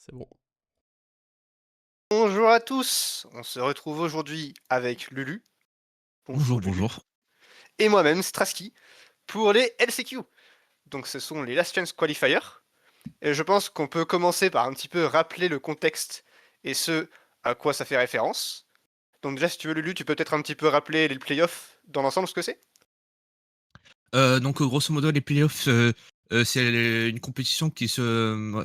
C'est bon. Bonjour à tous, on se retrouve aujourd'hui avec Lulu, bonjour Bonjour, Lulu, bonjour. et moi-même Straski pour les LCQ. Donc ce sont les Last Chance Qualifiers, et je pense qu'on peut commencer par un petit peu rappeler le contexte et ce à quoi ça fait référence. Donc déjà si tu veux Lulu, tu peux peut-être un petit peu rappeler les playoffs dans l'ensemble ce que c'est? Grosso modo, les playoffs, c'est une compétition qui se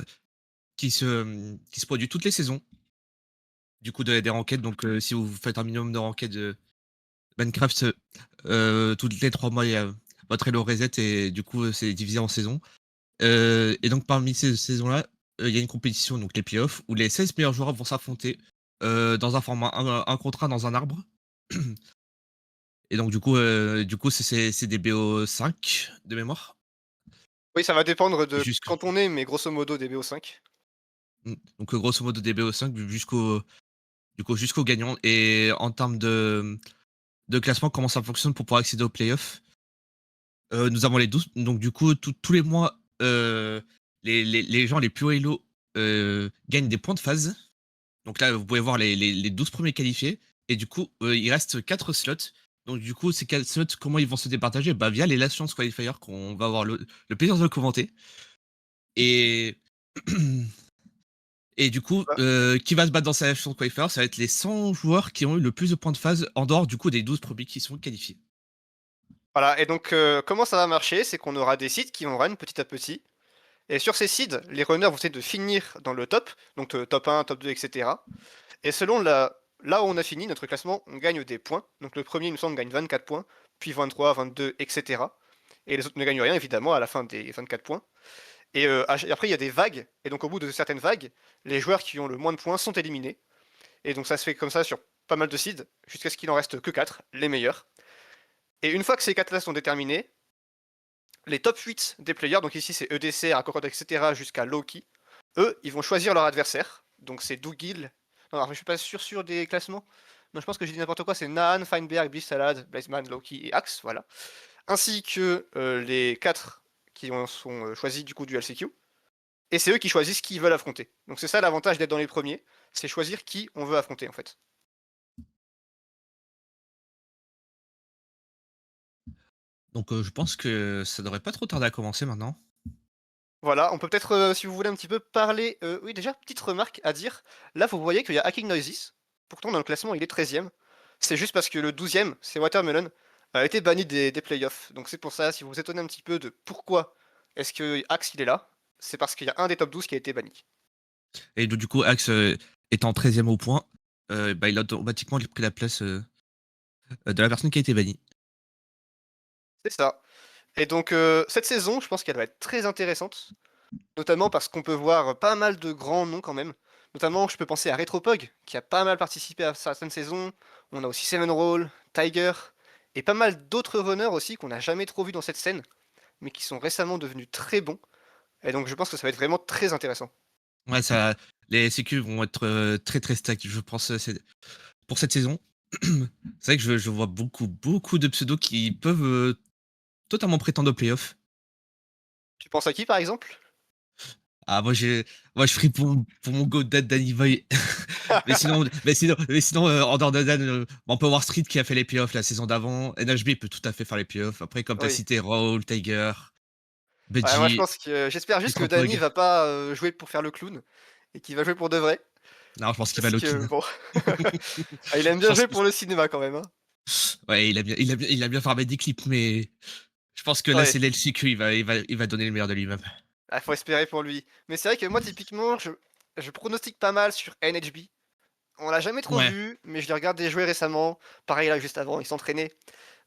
produit toutes les saisons, du coup des rankeds. Donc si vous faites un minimum de ranked, Minecraft, toutes les 3 mois, il y a votre Elo reset et du coup, c'est divisé en saisons. Et donc parmi ces saisons-là, il y a une compétition, donc les playoffs, où les 16 meilleurs joueurs vont s'affronter, dans un format 1 contre 1 dans un arbre. Et donc du coup c'est des BO5 de mémoire. Oui, ça va dépendre de Jusque quand on est, mais grosso modo des BO5. donc grosso modo des BO5 jusqu'au gagnant. Et en termes de classement, comment ça fonctionne pour pouvoir accéder aux playoffs? Nous avons les 12, donc du coup tous les mois, les gens les plus hauts elo, gagnent des points de phase. Donc là, vous pouvez voir les 12 premiers qualifiés et du coup, il reste 4 slots. Donc du coup, ces 4 slots, comment ils vont se départager? Bah, via les Last Chance Qualifiers qu'on va avoir le plaisir de commenter. Et et du coup, Bah, qui va se battre dans ces Last Chance Qualifiers? Ça va être les 100 joueurs qui ont eu le plus de points de phase en dehors du coup des 12 premiers qui sont qualifiés. voilà, et donc comment ça va marcher? C'est qu'on aura des sites qui vont run petit à petit. Et sur ces seeds, les runners vont essayer de finir dans le top, donc top 1, top 2, etc. Et selon là où on a fini notre classement, on gagne des points. Donc le premier, il me semble, gagne 24 points, puis 23, 22, etc. Et les autres ne gagnent rien, évidemment, à la fin des 24 points. Et après, il y a des vagues. Et donc au bout de certaines vagues, les joueurs qui ont le moins de points sont éliminés. Et donc ça se fait comme ça sur pas mal de seeds, jusqu'à ce qu'il en reste que 4, les meilleurs. Et une fois que ces 4 là sont déterminés, les top 8 des players, donc ici c'est EDC, Rakokod, etc., jusqu'à Loki, eux, ils vont choisir leur adversaire. Donc c'est Dougil. Non, alors, je suis pas sûr des classements. Non, je pense que j'ai dit n'importe quoi. C'est Naan, Feinberg, Salad, Blazeman, Loki et Axe, voilà. Ainsi que les 4 qui sont choisis du coup du LCQ. Et c'est eux qui choisissent qui ils veulent affronter. Donc c'est ça l'avantage d'être dans les premiers, c'est choisir qui on veut affronter en fait. Donc je pense que ça devrait pas trop tarder à commencer maintenant. Voilà, on peut peut-être, si vous voulez un petit peu parler, oui déjà, petite remarque à dire. Là, vous voyez qu'il y a Hacking Noises. Pourtant dans le classement, il est 13e. C'est juste parce que le 12e, c'est Watermelon, a été banni des playoffs. Donc c'est pour ça, si vous vous étonnez un petit peu de pourquoi est-ce que Axe il est là, c'est parce qu'il y a un des top 12 qui a été banni. Et donc du coup, Axe, étant 13e au point, bah, il a automatiquement pris la place, de la personne qui a été bannie. C'est ça. Et donc cette saison, je pense qu'elle va être très intéressante, notamment parce qu'on peut voir pas mal de grands noms quand même. Notamment, je peux penser à Retropug, qui a pas mal participé à certaines saisons. On a aussi Seven Roll, Tiger, et pas mal d'autres runners aussi qu'on n'a jamais trop vu dans cette scène, mais qui sont récemment devenus très bons. Et donc je pense que ça va être vraiment très intéressant. Ouais, ça les sécu vont être, très, très stack, je pense, c'est pour cette saison. C'est vrai que je vois beaucoup de pseudos qui peuvent, totalement prétendre aux playoffs. Tu penses à qui par exemple? Ah moi je prie pour mon go dad Danny Boy. Mais sinon, en dehors de Dan, on peut voir Street qui a fait les playoffs la saison d'avant. NHB peut tout à fait faire les playoffs. Après, comme tu as Oui. cité, Raoul, Tiger, Ouais, moi je Budgie, pense que j'espère juste que Danny Retropog. va pas jouer pour faire le clown et qu'il va jouer pour de vrai. Non, je pense qu'il va Parce lock-in. que bon, ah, il aime Je bien pense jouer pour le cinéma quand même, hein. ouais, il a bien farmé des clips, mais je pense que là, Ouais. c'est l'LCQ, il va donner le meilleur de lui-même. Ah, faut espérer pour lui. Mais c'est vrai que moi, typiquement, je pronostique pas mal sur NHB. On l'a jamais trop Ouais. vu, mais je l'ai regardé jouer récemment. Pareil, là, juste avant, il s'entraînait.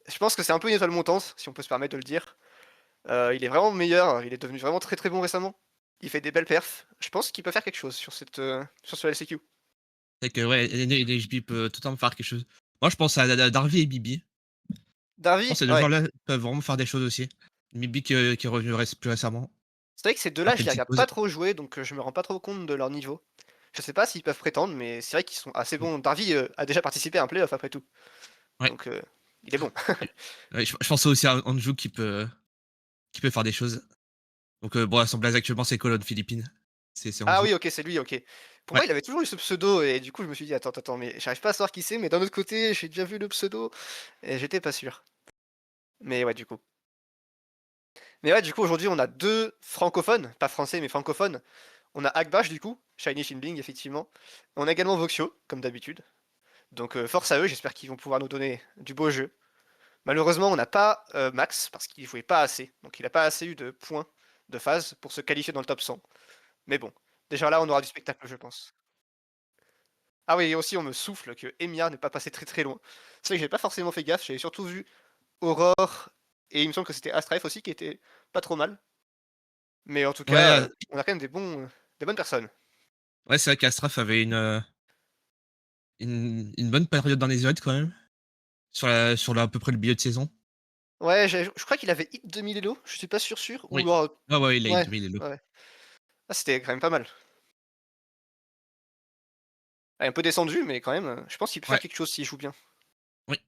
Je pense que c'est un peu une étoile montante, si on peut se permettre de le dire. Il est vraiment meilleur, il est devenu vraiment très très bon récemment. Il fait des belles perfs. Je pense qu'il peut faire quelque chose sur ce LCQ. C'est que ouais, NHB peut totalement faire quelque chose. Moi, je pense à Darby et Bibi. Je pense Darby, que ces 2 ouais. joueurs-là peuvent vraiment faire des choses aussi. Bibi qui est revenu plus récemment, C'est vrai que ces deux-là, après je une les petite regarde pause. pas trop jouer, donc je me rends pas trop compte de leur niveau. Je sais pas s'ils peuvent prétendre, mais c'est vrai qu'ils sont assez Mmh. bons. Darby a déjà participé à un playoff après tout. Ouais. Donc il est bon. Ouais, je pensais aussi à Anju qui peut faire des choses. Donc bon, son blaze actuellement, c'est Cologne Philippines. C'est Ah Hanzo. oui, OK, c'est lui, OK. Pour moi, Ouais. il avait toujours eu ce pseudo et du coup, je me suis dit: «Attends, attends, mais j'arrive pas à savoir qui c'est, mais d'un autre côté, j'ai déjà vu le pseudo» et j'étais pas sûr. Mais ouais, du coup. Mais ouais, du coup, aujourd'hui, on a 2 francophones, pas français, mais francophones. On a Akbash, du coup, Shiny Shinbling, effectivement. On a également Voxio, comme d'habitude. Donc force à eux, j'espère qu'ils vont pouvoir nous donner du beau jeu. Malheureusement, on n'a pas Max, parce qu'il jouait pas assez. Donc il a pas assez eu de points de phase pour se qualifier dans le top 100. Mais bon, déjà là, on aura du spectacle, je pense. Ah oui, et aussi, on me souffle que Emiya n'est pas passé très très loin. C'est vrai que j'ai pas forcément fait gaffe, j'avais surtout vu Aurore, et il me semble que c'était Astraef aussi, qui était pas trop mal. Mais en tout cas, Ouais, on a quand même des bonnes personnes. ouais, c'est vrai qu'Astraf avait une bonne période dans les odds quand même, sur à peu près le milieu de saison. Ouais, je crois qu'il avait hit 2000 Elo, je suis pas sûr, ou Oui. alors Ouais, ouais, il a ouais, 2000 Elo. ouais. Ah, c'était quand même pas mal. Ah, un peu descendu, mais quand même, je pense qu'il peut faire Ouais, quelque chose s'il joue bien. oui.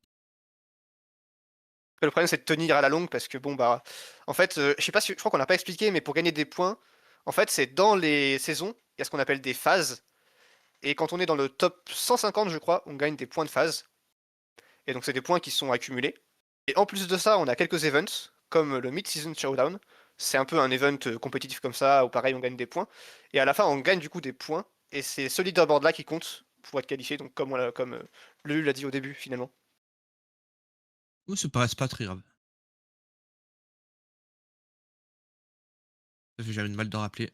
Après, le problème, c'est de tenir à la longue parce que bon, bah, en fait, je sais pas si je crois qu'on l'a pas expliqué, mais pour gagner des points, en fait, c'est dans les saisons, il y a ce qu'on appelle des phases. Et quand on est dans le top 150, je crois, on gagne des points de phase. Et donc, c'est des points qui sont accumulés. Et en plus de ça, on a quelques events, comme le Mid-Season Showdown. C'est un peu un event compétitif comme ça, où pareil, on gagne des points. Et à la fin, on gagne du coup des points. Et c'est ce leaderboard-là qui compte pour être qualifié, donc comme Lulu l'a dit au début, finalement. Oh, ça paraît pas très grave. Ça fait jamais de mal de rappeler.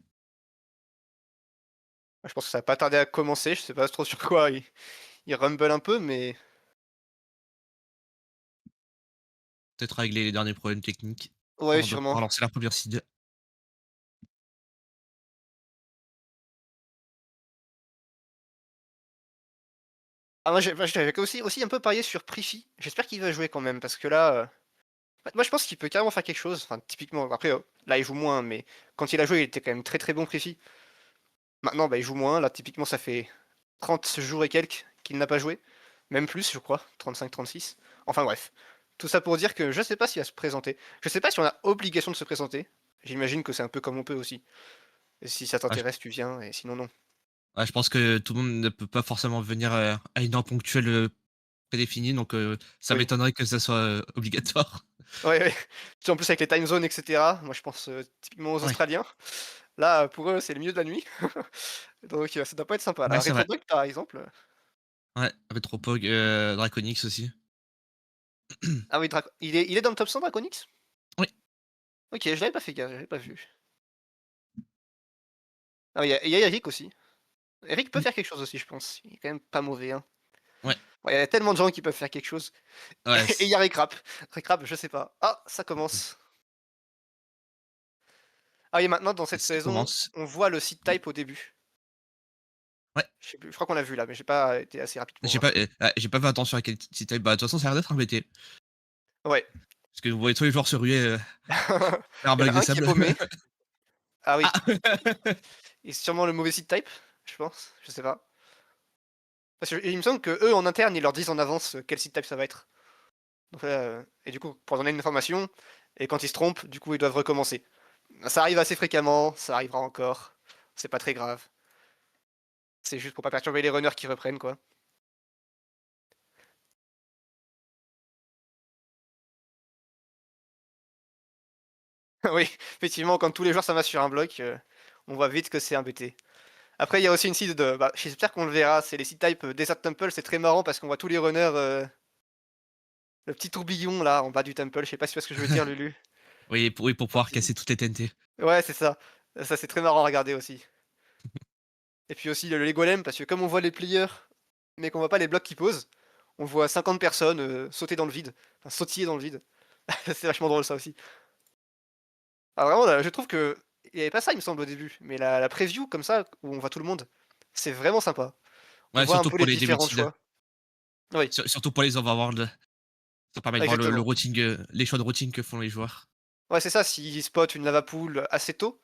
Je pense que ça va pas tarder à commencer, je sais pas trop sur quoi il rumble un peu, mais Peut-être régler les derniers problèmes techniques ouais, avant de sûrement. pouvoir lancer la première seed. Ah, moi, j'avais aussi un peu parié sur Prifi. J'espère qu'il va jouer quand même, parce que là, moi je pense qu'il peut carrément faire quelque chose. Enfin, typiquement, après, là il joue moins, mais quand il a joué, il était quand même très très bon Prifi. Maintenant, bah, il joue moins. Là, typiquement, ça fait 30 jours et quelques qu'il n'a pas joué. Même plus, je crois. 35-36. Enfin bref. Tout ça pour dire que je sais pas s'il va se présenter. Je sais pas si on a obligation de se présenter. J'imagine que c'est un peu comme on peut aussi. Et si ça Ouais, t'intéresse, tu viens, et sinon, non. ouais, je pense que tout le monde ne peut pas forcément venir, à une heure ponctuelle, prédéfinie, donc ça Oui. m'étonnerait que ça soit, obligatoire. Ouais, ouais. Puis en plus, avec les time zones, etc. Moi, je pense typiquement aux Ouais, Australiens. Là, pour eux, c'est le milieu de la nuit. Donc, ça doit pas être sympa. ouais, Là, c'est vrai. Retrodog, par exemple. Ouais, Retropog, Draconix aussi. Ah oui, il est dans le top 100, Draconix? Oui. Ok, je l'avais pas fait gaffe, j'avais pas vu. Ah oui, il y a Eric aussi. Eric peut Mmh. faire quelque chose aussi, je pense. Il est quand même pas mauvais, hein. Ouais, Ouais, il y a tellement de gens qui peuvent faire quelque chose. ouais, Et il y a Recrap. Recrap, je sais pas. Ah, ça commence. Ah oui, maintenant, dans cette ça saison, commence. on voit le seed type au début. Ouais, Je sais plus, je crois qu'on l'a vu là, mais j'ai pas été assez rapide pour voir. j'ai pas fait attention à quel petit type. Bah, de toute façon, ça a l'air d'être un BT. Ouais. Parce que vous voyez tous les joueurs se ruer, vers un Il y en bac a de un qui est sable. paumé. Ah oui, Ah! et c'est sûrement le mauvais seed type, je pense. Je sais pas. Parce que il me semble que eux en interne, ils leur disent en avance quel seed type ça va être. Donc là, et du coup, pour donner une information, et quand ils se trompent, du coup, ils doivent recommencer. Ça arrive assez fréquemment, ça arrivera encore. C'est pas très grave. C'est juste pour pas perturber les runners qui reprennent, quoi. Oui, effectivement, quand tous les joueurs ça va sur un bloc, on voit vite que c'est un BT. Après, il y a aussi une seed de. Bah, j'espère qu'on le verra, c'est les seed type Desert Temple, c'est très marrant parce qu'on voit tous les runners. Le petit tourbillon là en bas du temple, je sais pas si tu vois ce que je veux dire, Lulu. Oui, pour pouvoir Parti. casser toutes les TNT. Ouais, c'est ça. Ça, c'est très marrant à regarder aussi. Et puis aussi les golems, parce que comme on voit les players, mais qu'on voit pas les blocs qui posent, on voit 50 personnes sauter dans le vide, enfin sautiller dans le vide. C'est vachement drôle ça aussi. Ah vraiment, là, je trouve que il y avait pas ça, il me semble au début, mais la preview comme ça où on voit tout le monde, c'est vraiment sympa. On Ouais, voit un surtout peu pour les les débuts de différents seed. choix. Oui, Surtout pour les overworld. Ça permet de voir le exactement. routing, les choix de routing que font les joueurs. Ouais, c'est ça. S'ils spotent une lava pool assez tôt,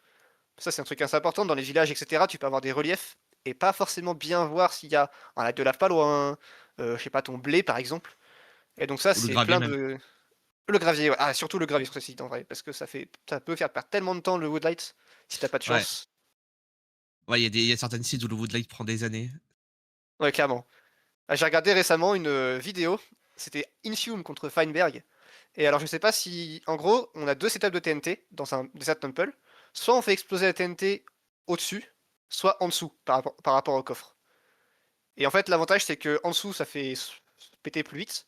ça c'est un truc assez important dans les villages, etc. Tu peux avoir des reliefs et pas forcément bien voir s'il y a un lac de lave pas loin, je sais pas ton blé par exemple. Et donc ça Ou le c'est gravier plein même. de le gravier, ouais. Ah, surtout le gravier sur ce site en vrai, parce que ça peut faire perdre tellement de temps le woodlight si t'as pas de Ouais. chance. Ouais, il y a certaines seeds où le Woodlight prend des années. Ouais, clairement. Ah, j'ai regardé récemment une vidéo, c'était Infium contre Feinberg. Et alors je sais pas si, en gros, on a deux setups de TNT dans un Desert Temple. Soit on fait exploser la TNT au-dessus, soit en dessous par rapport au coffre. Et en fait l'avantage c'est que en dessous ça fait péter plus vite,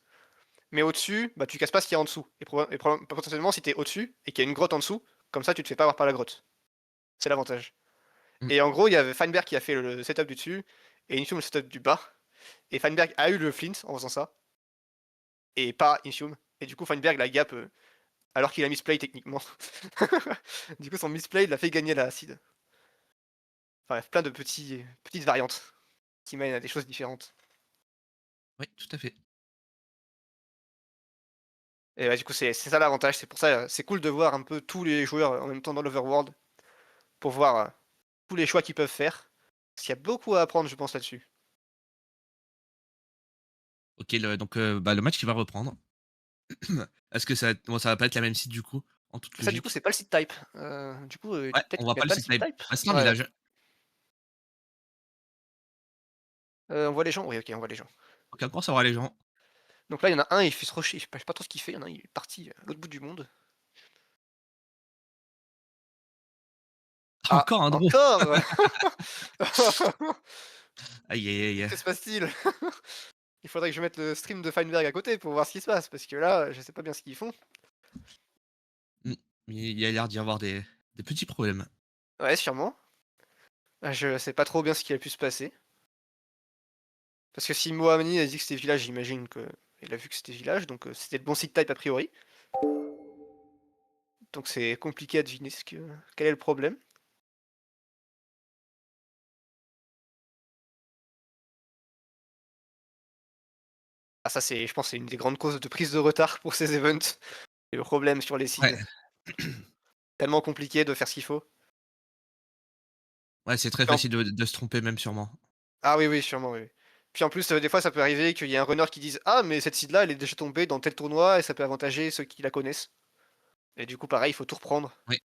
mais au-dessus, bah tu casses pas ce qu'il y a en dessous. Et potentiellement si t'es au-dessus et qu'il y a une grotte en dessous, comme ça tu te fais pas avoir par la grotte. C'est l'avantage. Mmh. Et en gros il y avait Feinberg qui a fait le setup du dessus, et Infium le setup du bas. Et Feinberg a eu le flint en faisant ça. Et pas Infium. Et du coup, Feinberg la gap alors qu'il a misplay techniquement. Du coup, son misplay l'a fait gagner la seed. Enfin, bref, plein de petites variantes qui mènent à des choses différentes. Ouais, tout à fait. Et ouais, du coup, c'est ça l'avantage. C'est pour ça, c'est cool de voir un peu tous les joueurs en même temps dans l'Overworld pour voir tous les choix qu'ils peuvent faire. Parce qu'il y a beaucoup à apprendre, je pense, là-dessus. OK, donc bah, le match qui va reprendre. Est-ce que ça va pas être la même seed du coup, en toute Et ça, du coup, logique? c'est pas le seed type. Du coup, Ouais, peut-être on qu'il voit n'y a pas le pas le seed seed type. type. Bah, c'est un Ouais. village. On voit les gens. Oui, ok, on voit les gens. OK, on commence à voir les gens. Donc là, il y en a un, il fait se rusher. Je sais pas trop ce qu'il fait. Il y en a un, il est parti à l'autre bout du monde. Ah, Encore un draw! encore. Aïe, aïe, aïe. Que se passe-t-il? Il faudrait que je mette le stream de Feinberg à côté pour voir ce qui se passe, parce que là, je sais pas bien ce qu'ils font. Mmh. Il y a l'air d'y avoir des petits problèmes. Ouais, sûrement. Ah, je sais pas trop bien ce qui a pu se passer. Parce que si Mohamani a dit que c'était village, j'imagine qu'il a vu que c'était village, donc c'était le bon site type a priori. Donc c'est compliqué à deviner quel est le problème. Ah ça c'est, je pense, c'est une des grandes causes de prise de retard pour ces events. Le problème sur les Ouais, seeds. Tellement compliqué de faire ce qu'il faut. ouais, c'est très Puis en- facile de se tromper même sûrement. Ah oui, oui, sûrement, oui. Puis en plus, des fois, ça peut arriver qu'il y ait un runner qui dise ah, mais cette seed-là, elle est déjà tombée dans tel tournoi et ça peut avantager ceux qui la connaissent. Et du coup, pareil, il faut tout reprendre. Oui.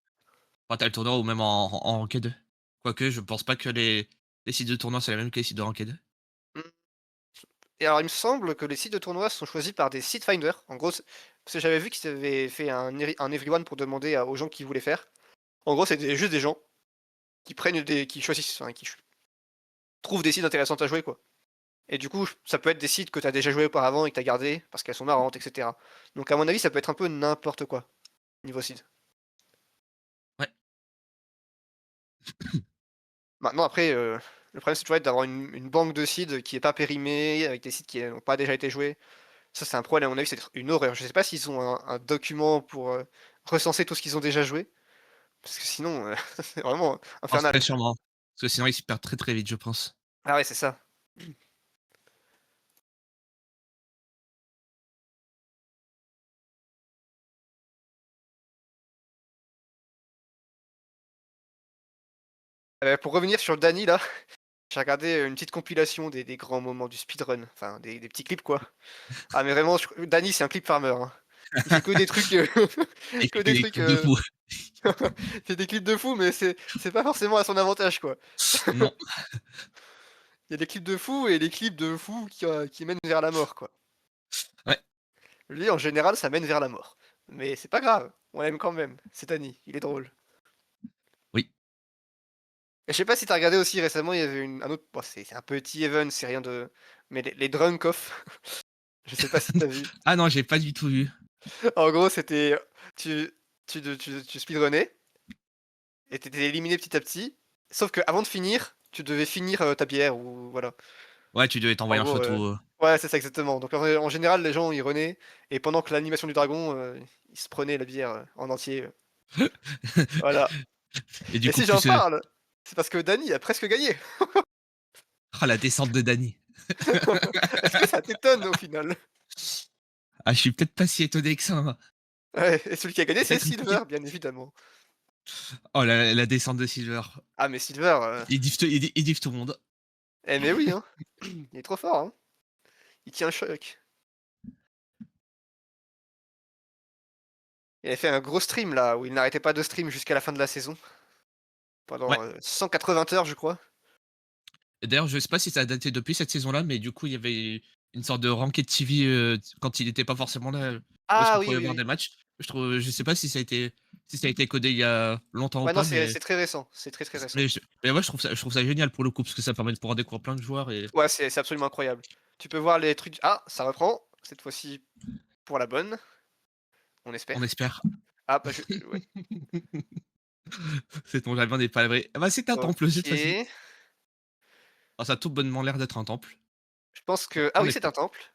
Quand tu le tournoi ou même en ranked. Quoique, je pense pas que les sites de tournoi, c'est la même que les sites de ranked. Mm. Et alors, il me semble que les sites de tournoi sont choisis par des seed finders. En gros, parce que j'avais vu qu'ils avaient fait un everyone pour demander aux gens qui voulaient faire. En gros, c'est juste des gens qui prennent qui choisissent, enfin, trouvent des sites intéressantes à jouer, quoi. Et du coup, ça peut être des sites que tu as déjà joué auparavant et que tu as gardé parce qu'elles sont marrantes, etc. Donc, à mon avis, ça peut être un peu n'importe quoi, niveau seed. Ouais. Maintenant, après, le problème, c'est toujours d'avoir une banque de seeds qui est pas périmée, avec des sites qui n'ont pas déjà été joués. Ça, c'est un problème, à mon avis, c'est une horreur. Je sais pas s'ils ont un document pour recenser tout ce qu'ils ont déjà joué, parce que sinon, c'est vraiment Je pense très infernal. sûrement. Parce que sinon, ils s'y perdent très, très vite, je pense. Ah ouais, c'est ça. Pour revenir sur Dany, là, j'ai regardé une petite compilation des grands moments du speedrun, enfin, des petits clips, quoi. Ah, mais vraiment, Dany, c'est un clip farmer, hein. Il fait que des trucs, Et que il des des trucs, trucs de fou. il fait des clips de fou, mais c'est pas forcément à son avantage, quoi. Non. Il y a des clips de fou et des clips de fou qui mènent vers la mort, quoi. Ouais, Lui, en général, ça mène vers la mort. Mais c'est pas grave, on l'aime quand même. C'est Dany, il est drôle. oui. Et je sais pas si t'as regardé aussi récemment, il y avait un autre. Bon, c'est un petit event, c'est rien de. Mais les drunk off, je sais pas si t'as vu. Ah non, j'ai pas du tout vu. En gros, c'était. Tu, tu speedrunnais et t'étais éliminé petit à petit. Sauf que avant de finir, tu devais finir ta bière ou voilà. Ouais, tu devais En t'envoyer en gros, photo, ouais, c'est ça exactement. Donc en général, les gens ils renaient et pendant que l'animation du dragon, ils se prenaient la bière en entier. Voilà. et du Et coup, si j'en plus, parle, c'est parce que Dany a presque gagné. ah la descente de Dany. Est-ce que ça t'étonne au final? Ah, je suis peut-être pas si étonné que ça, hein. Ouais, et celui qui a gagné, C'est c'est peut-être une Silver, petite bien évidemment. oh la descente de Silver. Ah, mais Silver, Il diff tout le monde. eh mais oui, hein. Il est trop fort, hein. Il tient un choc. Il avait fait un gros stream là, où il n'arrêtait pas de stream jusqu'à la fin de la saison. Ouais. pendant 180 heures, je crois. Et d'ailleurs, je sais pas si ça a daté depuis cette saison-là, mais du coup, il y avait une sorte de Ranked TV, quand il était pas forcément là, où est-ce Ah qu'on oui, pouvait oui, voir des oui. matchs. Je sais pas si ça a été codé il y a longtemps ou Ouais, non, pas, c'est très récent, c'est très, très récent. mais moi je trouve ça génial pour le coup, parce que ça permet de pouvoir découvrir plein de joueurs et Ouais, c'est absolument incroyable. Tu peux voir les trucs ah, ça reprend, cette fois-ci pour la bonne, on on espère. espère. Ah bah, je ouais, C'est ton jamais n'est pas vrai. Ah bah, c'est un temple cette fois-ci. OK. Ah, ça a tout bonnement l'air d'être un temple. Je pense Ouais, que ah en oui, c'est effet. un temple.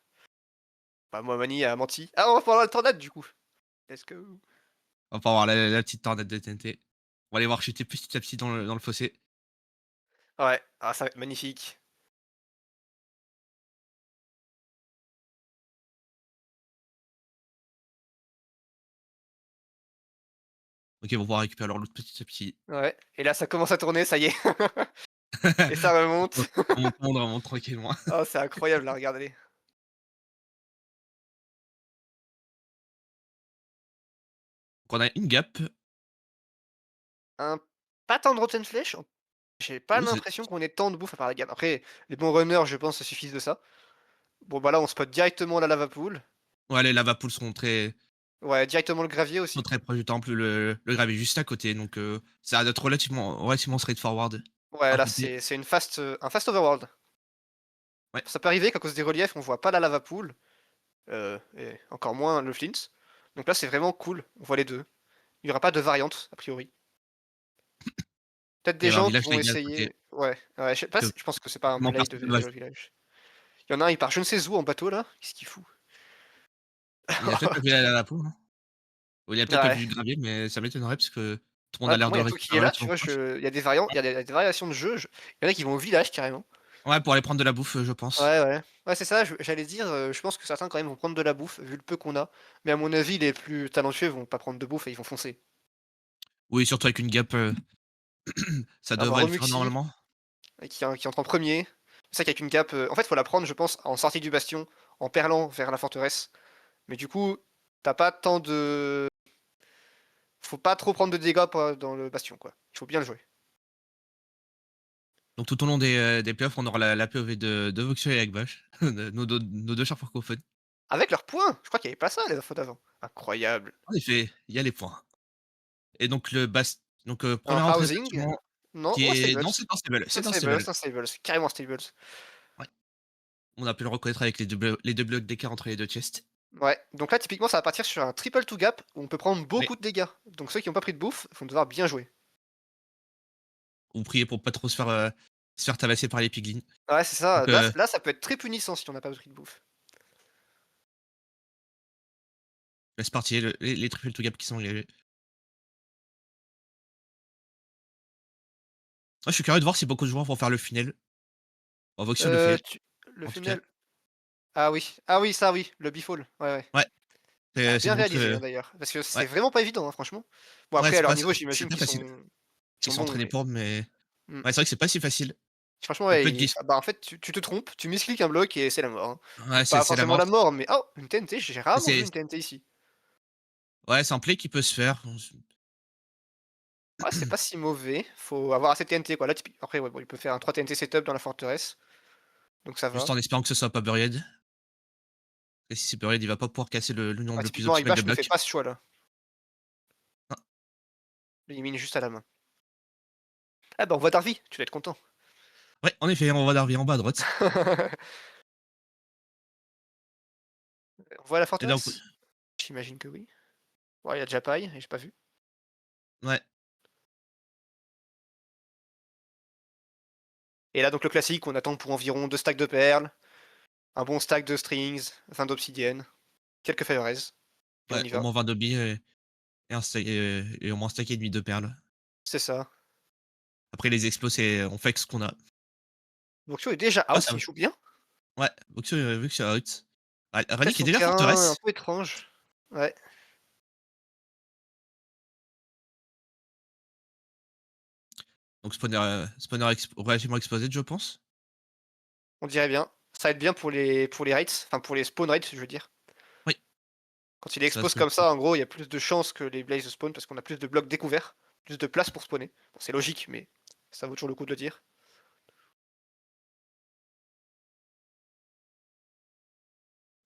Bah, moi, Mani a menti. Ah, on va pouvoir la tornade, du coup. Let's go. On va pouvoir voir la petite tornade de TNT. On va aller voir chuter petit à petit dans le fossé. Ouais, ah, ça va être magnifique. OK, ils vont pouvoir récupérer leur loot petit à petit. Ouais et là, ça commence à tourner, ça y est et ça On remonte. on remonte tranquillement. Oh, c'est incroyable à regarder. Donc on a une gap. Un pas tant de rotten flèche, j'ai pas Oui, c'est l'impression qu'on ait tant de bouffe à part la gamme. Après, les bons runners, je pense, se suffisent de ça. Bon, bah, là, on spot directement la lava pool. ouais, les lava pools Ouais, directement le gravier sont aussi. très proches du temple. Le gravier est juste à côté, donc ça a d'être relativement straightforward Ouais, à là, router. c'est une fast, un fast overworld. Ouais, Ça peut arriver qu'à cause des reliefs, on voit pas la lava pool, et encore moins le flint. Donc là, c'est vraiment cool, on voit les 2. Il y aura pas de variante, a priori. Peut-être il y des avait un gens qui village vont légal à côté essayer ouais, je sais pas que si je pense que c'est pas un quasiment blaze de personne ne va village au village. Il y en a un, il part je ne sais où en bateau là, qu'est-ce qu'il fout? il y a peut-être pas vu la lava pool, hein. Ou il y a peut-être pas Ouais. vu du gravier, mais ça m'étérerait parce que tout le monde Ouais, a pour l'air moi, de il y a tout qui récupérer est là, tu relativement vois? proche. Il y a des variantes, il y a des variations de jeu, il y en a qui vont au village carrément. Ouais, pour aller prendre de la bouffe, je pense. Ouais, ouais. Ouais, c'est ça, j'allais dire, je pense que certains quand même vont prendre de la bouffe, vu le peu qu'on a. Mais à mon avis, les plus talentueux vont pas prendre de bouffe et ils vont foncer. Oui, surtout avec une gap, ça On va devrait le faire Remuxy, normalement. qui entre en premier. C'est ça qu'avec une gap, en fait, faut la prendre, je pense, en sortie du bastion, en perlant vers la forteresse. Mais du coup, tu pas tant de faut pas trop prendre de dégâts dans le bastion, quoi. Il faut bien le jouer. Donc tout au long des playoffs, on aura la POV de Voxio et Agbash, nos 2 chars francophones. Avec leurs points! Je crois qu'il y avait pas ça les infos d'avant. Incroyable. En effet, il y a les points. Et donc Un 1re entrée housing? bâtiment Non, qui ou un est stables. non, Un c'est un stables, stable. un stables, carrément un stables. Ouais, on a pu le reconnaître avec les deux blocs d'écart entre les 2 chests. Ouais, donc là, typiquement, ça va partir sur un triple to gap où on peut prendre Oui, beaucoup de dégâts. Donc ceux qui ont pas pris de bouffe vont devoir bien jouer. ou prier pour pas trop se faire tabasser par les piglins. Ouais, c'est ça. Donc Là, ça peut être très punissant si on n'a pas pris de bouffe. là c'est parti, les triple to gap qui sont engagés. Ah, je suis curieux de voir si beaucoup de joueurs vont faire le funnel. Bon, Voxio le fait, Tu le en tout cas. funnel ah oui. Ah oui, ça oui, le bifold. Ouais, ouais. Ouais, Ah, c'est bien une route, réalisé, hein, d'ailleurs. Parce que c'est ouais, vraiment pas évident, hein, franchement. Bon, ouais, après, à leur niveau, c'est j'imagine pas facile. qu'ils Ils sont sont bons, entraînés mais pour, mais mmh. ouais, c'est vrai que c'est pas si facile. Franchement, Ça peut ouais, être glisse. bah, en fait, tu te trompes, tu miscliques un bloc et c'est la mort, hein. Ouais, Pas c'est la forcément mort. la mort, mais oh! Une TNT, j'ai rarement vu C'est une TNT ici. ouais, c'est un play qui peut se faire. Ouais, c'est pas si mauvais, faut avoir assez de TNT, quoi. Là, après, ouais, bon, il peut faire un 3 TNT setup dans la forteresse, donc ça Juste va. en espérant que ce soit pas buried. Et si c'est buried, il va pas pouvoir casser le Ouais, nombre le plus typiquement, optimal de Igbash ne fait blocs. pas ce choix-là. Ah, Il élimine juste à la main. Ah bah, on voit Darby, tu dois être content. ouais, en effet, on va Darby en bas à droite. On voit la Et donc forteresse? J'imagine que oui. Ouais, il y a déjà paille et j'ai pas vu. ouais, Et là, donc le classique, on attend pour environ 2 stacks de perles, un bon stack de strings, enfin d'obsidienne, quelques fire raise, et on ouais, y au va. moins 20 d'obis et au moins un stack et demi de perles. C'est ça. Après les explos, c'est on fait avec ce qu'on a. Donc est déjà Ah out, ça il va. joue bien. Ouais, Voxio out. Peut-être Rally qui est son déjà terrain un forteresse. peu étrange. Ouais, Donc spawner relativement exposé, je pense. on dirait bien. Ça va être bien pour les rates, enfin pour les spawn rates, je veux dire. Oui, Quand il ça expose se comme ça, en gros, il y a plus de chances que les blazes spawn parce qu'on a plus de blocs découverts. plus de place pour spawner. Bon, c'est logique, mais ça vaut toujours le coup de le dire.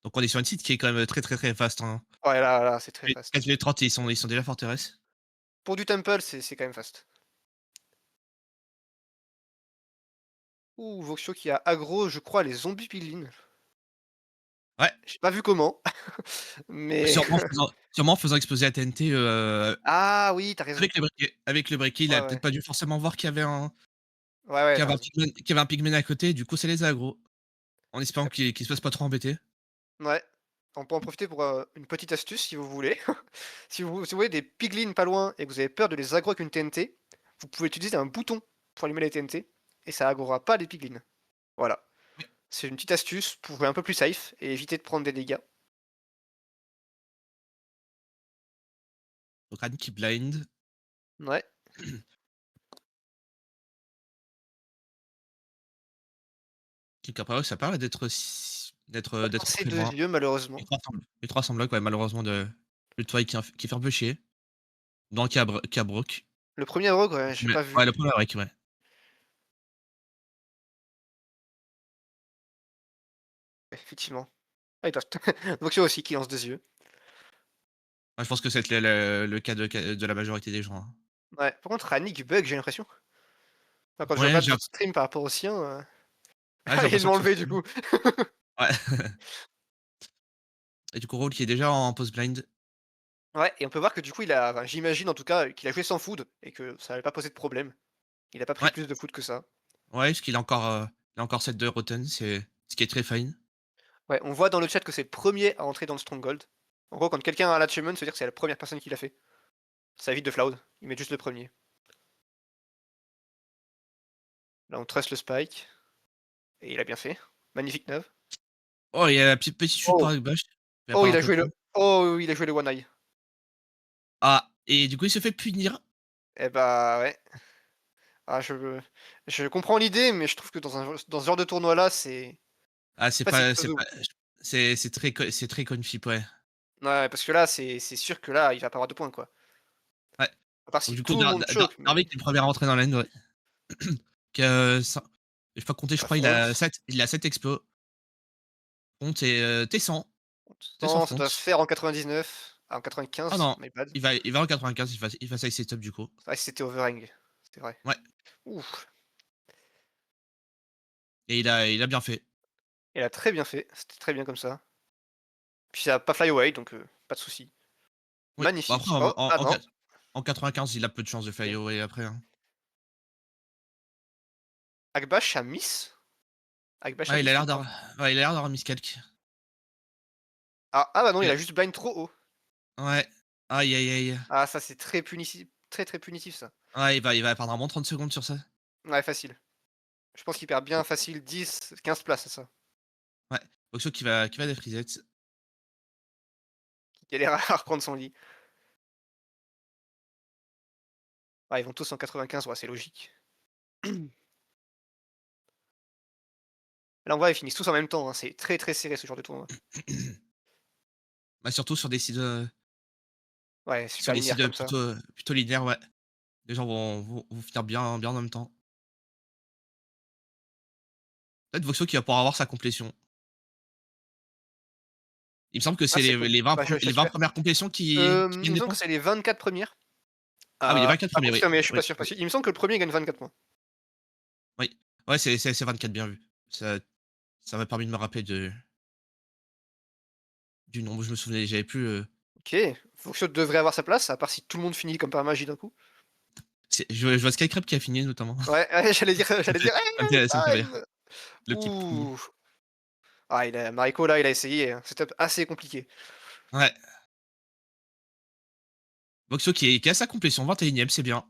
Donc on est sur une site qui est quand même très, très, très vaste, hein. Ouais, là, c'est très Les fast. 4 ils sont déjà forteresse. Pour du temple, c'est quand même fast. Ouh, Voxio qui a aggro, je crois, les zombies piglins. Ouais, J'ai pas vu comment, mais sûrement en faisant exploser la TNT, ah oui, tu as raison. avec le briquet, il Ouais, a peut-être ouais. pas dû forcément voir Ouais, ouais, qu'il y tu as avait un raison. pigman qu'il y avait un pigman à côté, du coup ça les a aggro, en espérant qu'il se fasse pas trop embêter. Ouais. On peut en profiter pour, une petite astuce si vous voulez. Si vous voyez des piglins pas loin et que vous avez peur de les aggro avec une TNT, vous pouvez utiliser un bouton pour allumer les TNT et ça aggrora pas les piglins. Voilà. Oui. C'est une petite astuce pour jouer un peu plus safe et éviter de prendre des dégâts. Donc Annie qui blind. Ouais. Donc après ouais, ça paraît d'être C'est très 2 loin. yeux malheureusement. Les trois semblent ouais, malheureusement le toit qui fait un peu chier. Donc qui a broke. Le premier rogue, ouais, j'ai Mais pas ouais, vu, le premier break, ouais. effectivement. Ah, ils doivent Voxio aussi qui lance 2 yeux. Ouais, je pense que c'est le cas de la majorité des gens, hein. Ouais, par contre Annick bug, j'ai l'impression. Enfin, quand je Ouais, regarde j'ai d'autres l'imp streams par rapport au sien, ouais, j'ai ils l'impression l'ont que sur enlevé du stream coup. ouais. Et du coup, Raoul qui est déjà en post blind. Ouais, et on peut voir que du coup, enfin, j'imagine en tout cas qu'il a joué sans food et que ça n'avait pas posé de problème. Il a pas pris Ouais, plus de food que ça. ouais, parce qu'il a encore 7 de rotten, c'est ce qui est très fine. Ouais, on voit dans le chat que c'est le premier à entrer dans le Stronghold. En gros, quand quelqu'un a l'achievement, ça veut dire que c'est la première personne qui l'a fait. Ça évite de Floud. Il met juste le premier. Là, on trust le spike. Et il a bien fait. Magnifique neuve. Oh, il y a la petite chute par Oh, Bash. Il va oh, perdre il un a peu de joué le. temps. Oh, il a joué le one eye. Ah, et du coup, il se fait punir. Eh bah ouais. Ah, je comprends l'idée, mais je trouve que dans ce genre de tournoi-là, Ah, c'est c'est pas si pas c'est clodo. pas c'est très confip, ouais. Ouais, parce que là, c'est sûr que là, il va pas avoir de points, quoi. Ouais. À part Donc si du coup, tout le monde choke, mais. Darvik est le premier à rentrer dans l'end, ouais. Que ça j'ai pas compté, je crois il a Front. 7 il a 7 explos. Front et T100. T100 Non, ça front. doit se faire en 99. Ah, en Ah 95, non, my bad. il va en 95, il va side setup du coup. Ouais, c'était overhang. C'est vrai. Ouais, Ouf. et il a bien fait. Il a très bien fait. C'était très bien comme ça. Puis ça a pas fly away, donc pas de souci. Oui, bah après Magnifique. Oh, ah non. en 95, il a peu de chances de fly Ok. away après, hein. Akbash a miss. Akbash a Ouais, miss tout le temps. il a l'air d'avoir mis calque. Ah bah non, Il il a a juste blind trop haut. Ouais. Aïe, aïe, aïe. Ah, ça c'est très punitif. Très très punitif ça. Ouais, il va perdre un bon 30 secondes sur ça. Ouais, facile. Je pense qu'il perd bien facile 10, 15 places à ça. Ouais. Oxo qui va des frisettes. Il galère à reprendre son lit. Ah, ils vont tous en 95, ouais, c'est logique. Là, on voit, ils finissent tous en même temps, hein. C'est très très serré ce genre de tournoi. Bah, surtout Ouais, sur super les linéaire sites comme ça. plutôt linéaires, ouais. Les gens vont finir bien, bien en même temps. Peut-être Voxo qui va pouvoir avoir sa complétion. Il me semble que Ah, c'est c'est les cool. les 20 Bah, prem les 20 j'espère. premières complétions qui Il gagnent me des semble que points? c'est les 24 premières. Ah oui, les 24 À premiers, oui. confirmer, je suis pas Oui, sûr. oui, Il me semble que le premier gagne 24 points. oui. Ouais, c'est 24, bien vu. Ça m'a permis de me rappeler du nombre, je me souvenais, j'avais plus, Ok, Foxio devrait avoir sa place, à part si tout le monde finit comme par magie d'un coup. je vois Skycrab qui a fini notamment. Ouais, ouais, Ça me fait ça me fait rire. time. Le petit pouille. Ouh. Ah, Mariko là, il a essayé un setup assez compliqué. Ouais. Voxo qui a sa complétion 21e, c'est bien.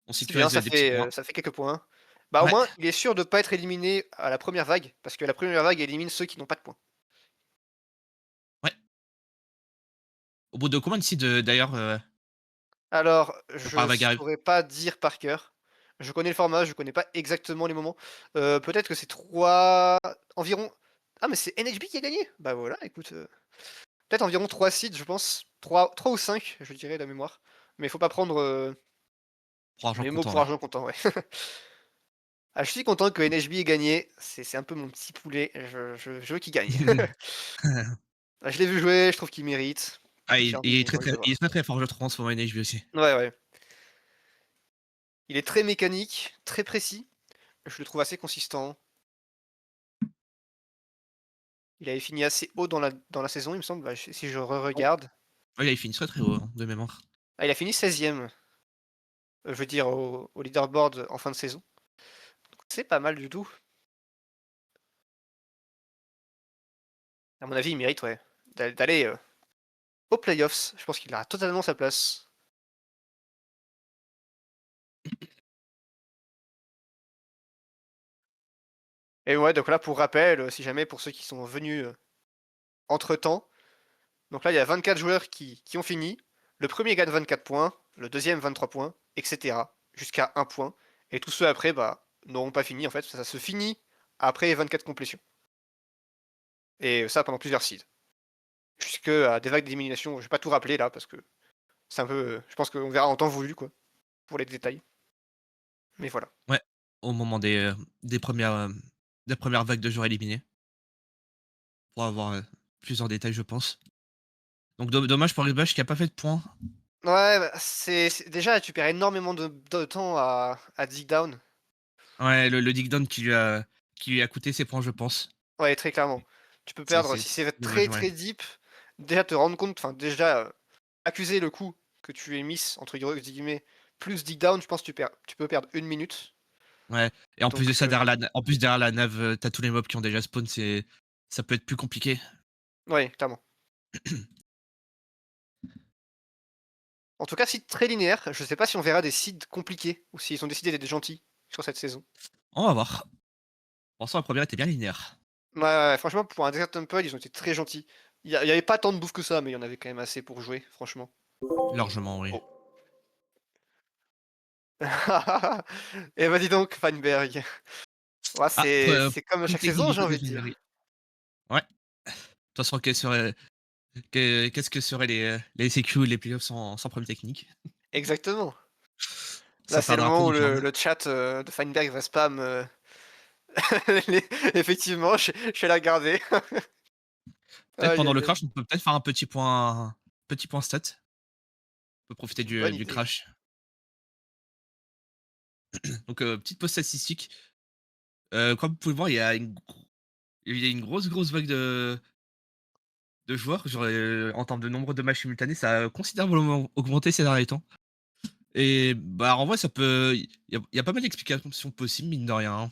On C'est bien, sécurise des petits points. ça fait quelques points. Bah, au Ouais, moins, il est sûr de pas être éliminé à la première vague, parce que la première vague élimine ceux qui n'ont pas de points. ouais. Au bout de combien de seeds, d'ailleurs, Alors, par je vague arrive? saurais pas dire par cœur. Je connais le format, je connais pas exactement les moments. Peut-être que c'est 3 environ. Ah, mais c'est NHB qui a gagné? Bah voilà, écoute, peut-être environ 3 seeds, je pense. Trois ou 5, je dirais, de mémoire. Mais faut pas prendre, Pour argent Les mots comptant, pour ouais. argent comptant, ouais. Ah, je suis content que NHB ait gagné, c'est un peu mon petit poulet, je veux qu'il gagne. Ah, je l'ai vu jouer, je trouve qu'il mérite. Ah, J'ai il est envie de très, le il est voir. très, très fort, je trouve, en ce moment, NHB aussi. Ouais, ouais. Il est très mécanique, très précis. Je le trouve assez consistant. Il avait fini assez haut dans la saison, il me semble, bah, si je Oh. regarde. Ouais, il a fini très, très haut, hein, de mémoire. Ah, il a fini 16e, je veux dire au leaderboard en fin de saison. Donc c'est pas mal du tout. À mon avis, il mérite, ouais, d'aller, aux playoffs. Je pense qu'il a totalement sa place. Et ouais, donc là, pour rappel, si jamais pour ceux qui sont venus, entre-temps, donc là, il y a 24 joueurs qui ont fini. Le premier gagne 24 points, le deuxième 23 points, et cetera, jusqu'à 1 point. Et tous ceux après, bah, n'auront pas fini, en fait, ça se finit après 24 complétions. Et ça pendant plusieurs seeds. Jusqu'à des vagues d'élimination, je vais pas tout rappeler là, parce que c'est un peu, je pense qu'on verra en temps voulu, quoi, pour les détails. Mais voilà. Ouais, au moment des premières vagues de joueurs éliminés, pour avoir, plus en détail, je pense. Donc dommage pour Ribach qui a pas fait de points. Ouais, bah, déjà, tu perds énormément de temps à dig down. Ouais, le dig down qui lui a coûté ses points, je pense. Ouais, très clairement. Tu peux perdre, si c'est C'est dommage, très, ouais. très deep, déjà te rendre compte, enfin déjà, accuser le coup que tu es miss entre guillemets, plus dig down, je pense que tu peux perdre 1 minute. Ouais, et en plus de Donc ça, derrière la nave, tu tous les mobs qui ont déjà spawn, ça peut être plus compliqué. ouais, clairement. En tout cas, site très linéaire, je sais pas si on verra des seeds compliqués ou s'ils ont décidé d'être gentils sur cette saison. On va voir. Pour l'instant, la première était bien linéaire. Ouais, ouais, franchement, pour un Desert Temple, ils ont été très gentils. Il y avait pas tant de bouffe que ça, mais il y en avait quand même assez pour jouer, franchement. Largement, oui. Oh. Et bah dis donc, Feinberg. Ouais, Ah, c'est comme point chaque technique saison, du j'ai côté envie de de dire. Finberry. Ouais. De toute façon, qu'est-ce que seraient les CQ, les playoffs sans problème technique? Exactement. Là, Ça c'est le perdrait un peu moment où du charme. le chat, de Feinberg va spam, les effectivement, je vais la garder. Peut-être Aïe, pendant le aïe, aïe. crash, on peut peut-être faire un petit point stat. On peut profiter C'est une bonne du idée. crash. Donc, petite pause statistique. Comme vous pouvez le voir, il y a une grosse vague de joueurs. Genre, en termes de nombre de matchs simultanés, ça a considérablement augmenté ces derniers temps. Et bah, en vrai, il y a pas mal d'explications possibles, mine de rien, hein.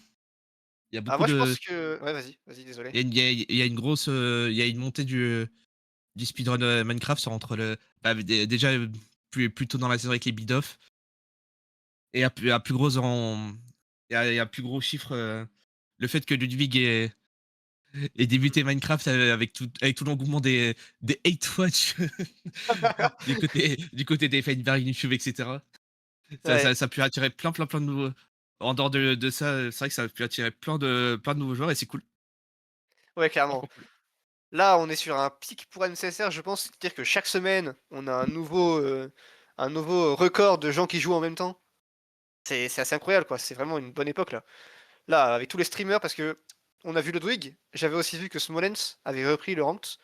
Il y a Ah beaucoup moi, je de pense que ouais, vas-y, désolé. il y a une grosse, il y a une montée du speedrun, Minecraft entre déjà, plus tôt dans la saison avec les bid-off et à plus gros en et à plus gros chiffre, le fait que Ludwig ait débuté Minecraft, avec tout l'engouement des hate watch du côté des Feinberg, YouTube et cetera. Ouais, Ça a pu attirer plein de nouveaux en dehors de ça, c'est vrai que ça a pu attirer plein de nouveaux joueurs et c'est cool. ouais, clairement. Franchement cool. Là, on est sur un pic pour MCSR, je pense, c'est-à-dire que chaque semaine, on a un nouveau record de gens qui jouent en même temps. C'est assez incroyable, quoi, c'est vraiment une bonne époque, là. Là, avec tous les streamers, parce que on a vu Ludwig, j'avais aussi vu que Smolensk avait repris le Ranked.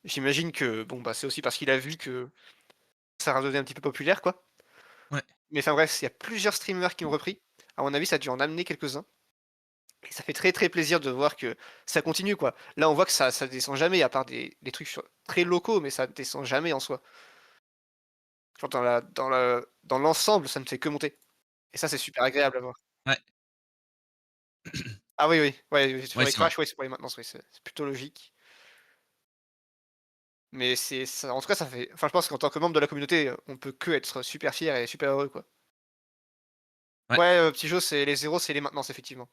J'imagine que, bon, bah, c'est aussi parce qu'il a vu que ça a redevenu un petit peu populaire, quoi. Ouais, Mais enfin bref, il y a plusieurs streamers qui ont repris. À mon avis, ça a dû en amener quelques-uns. Et ça fait très très plaisir de voir que ça continue, quoi. Là, on voit que ça descend jamais, à part des trucs très locaux, mais ça descend jamais en soi. Genre dans l'ensemble, ça ne fait que monter. Et ça, c'est super agréable à voir. ouais, Ah oui, oui, ouais, oui, sur ouais, les c'est vrai. crashs, ouais, c'est pour les maintenances, oui, c'est plutôt logique. Mais en tout cas, ça fait. Enfin, je pense qu'en tant que membre de la communauté, on peut que être super fier et super heureux, quoi. Ouais. Ouais, petit jeu, c'est les zéros, c'est les maintenances, effectivement.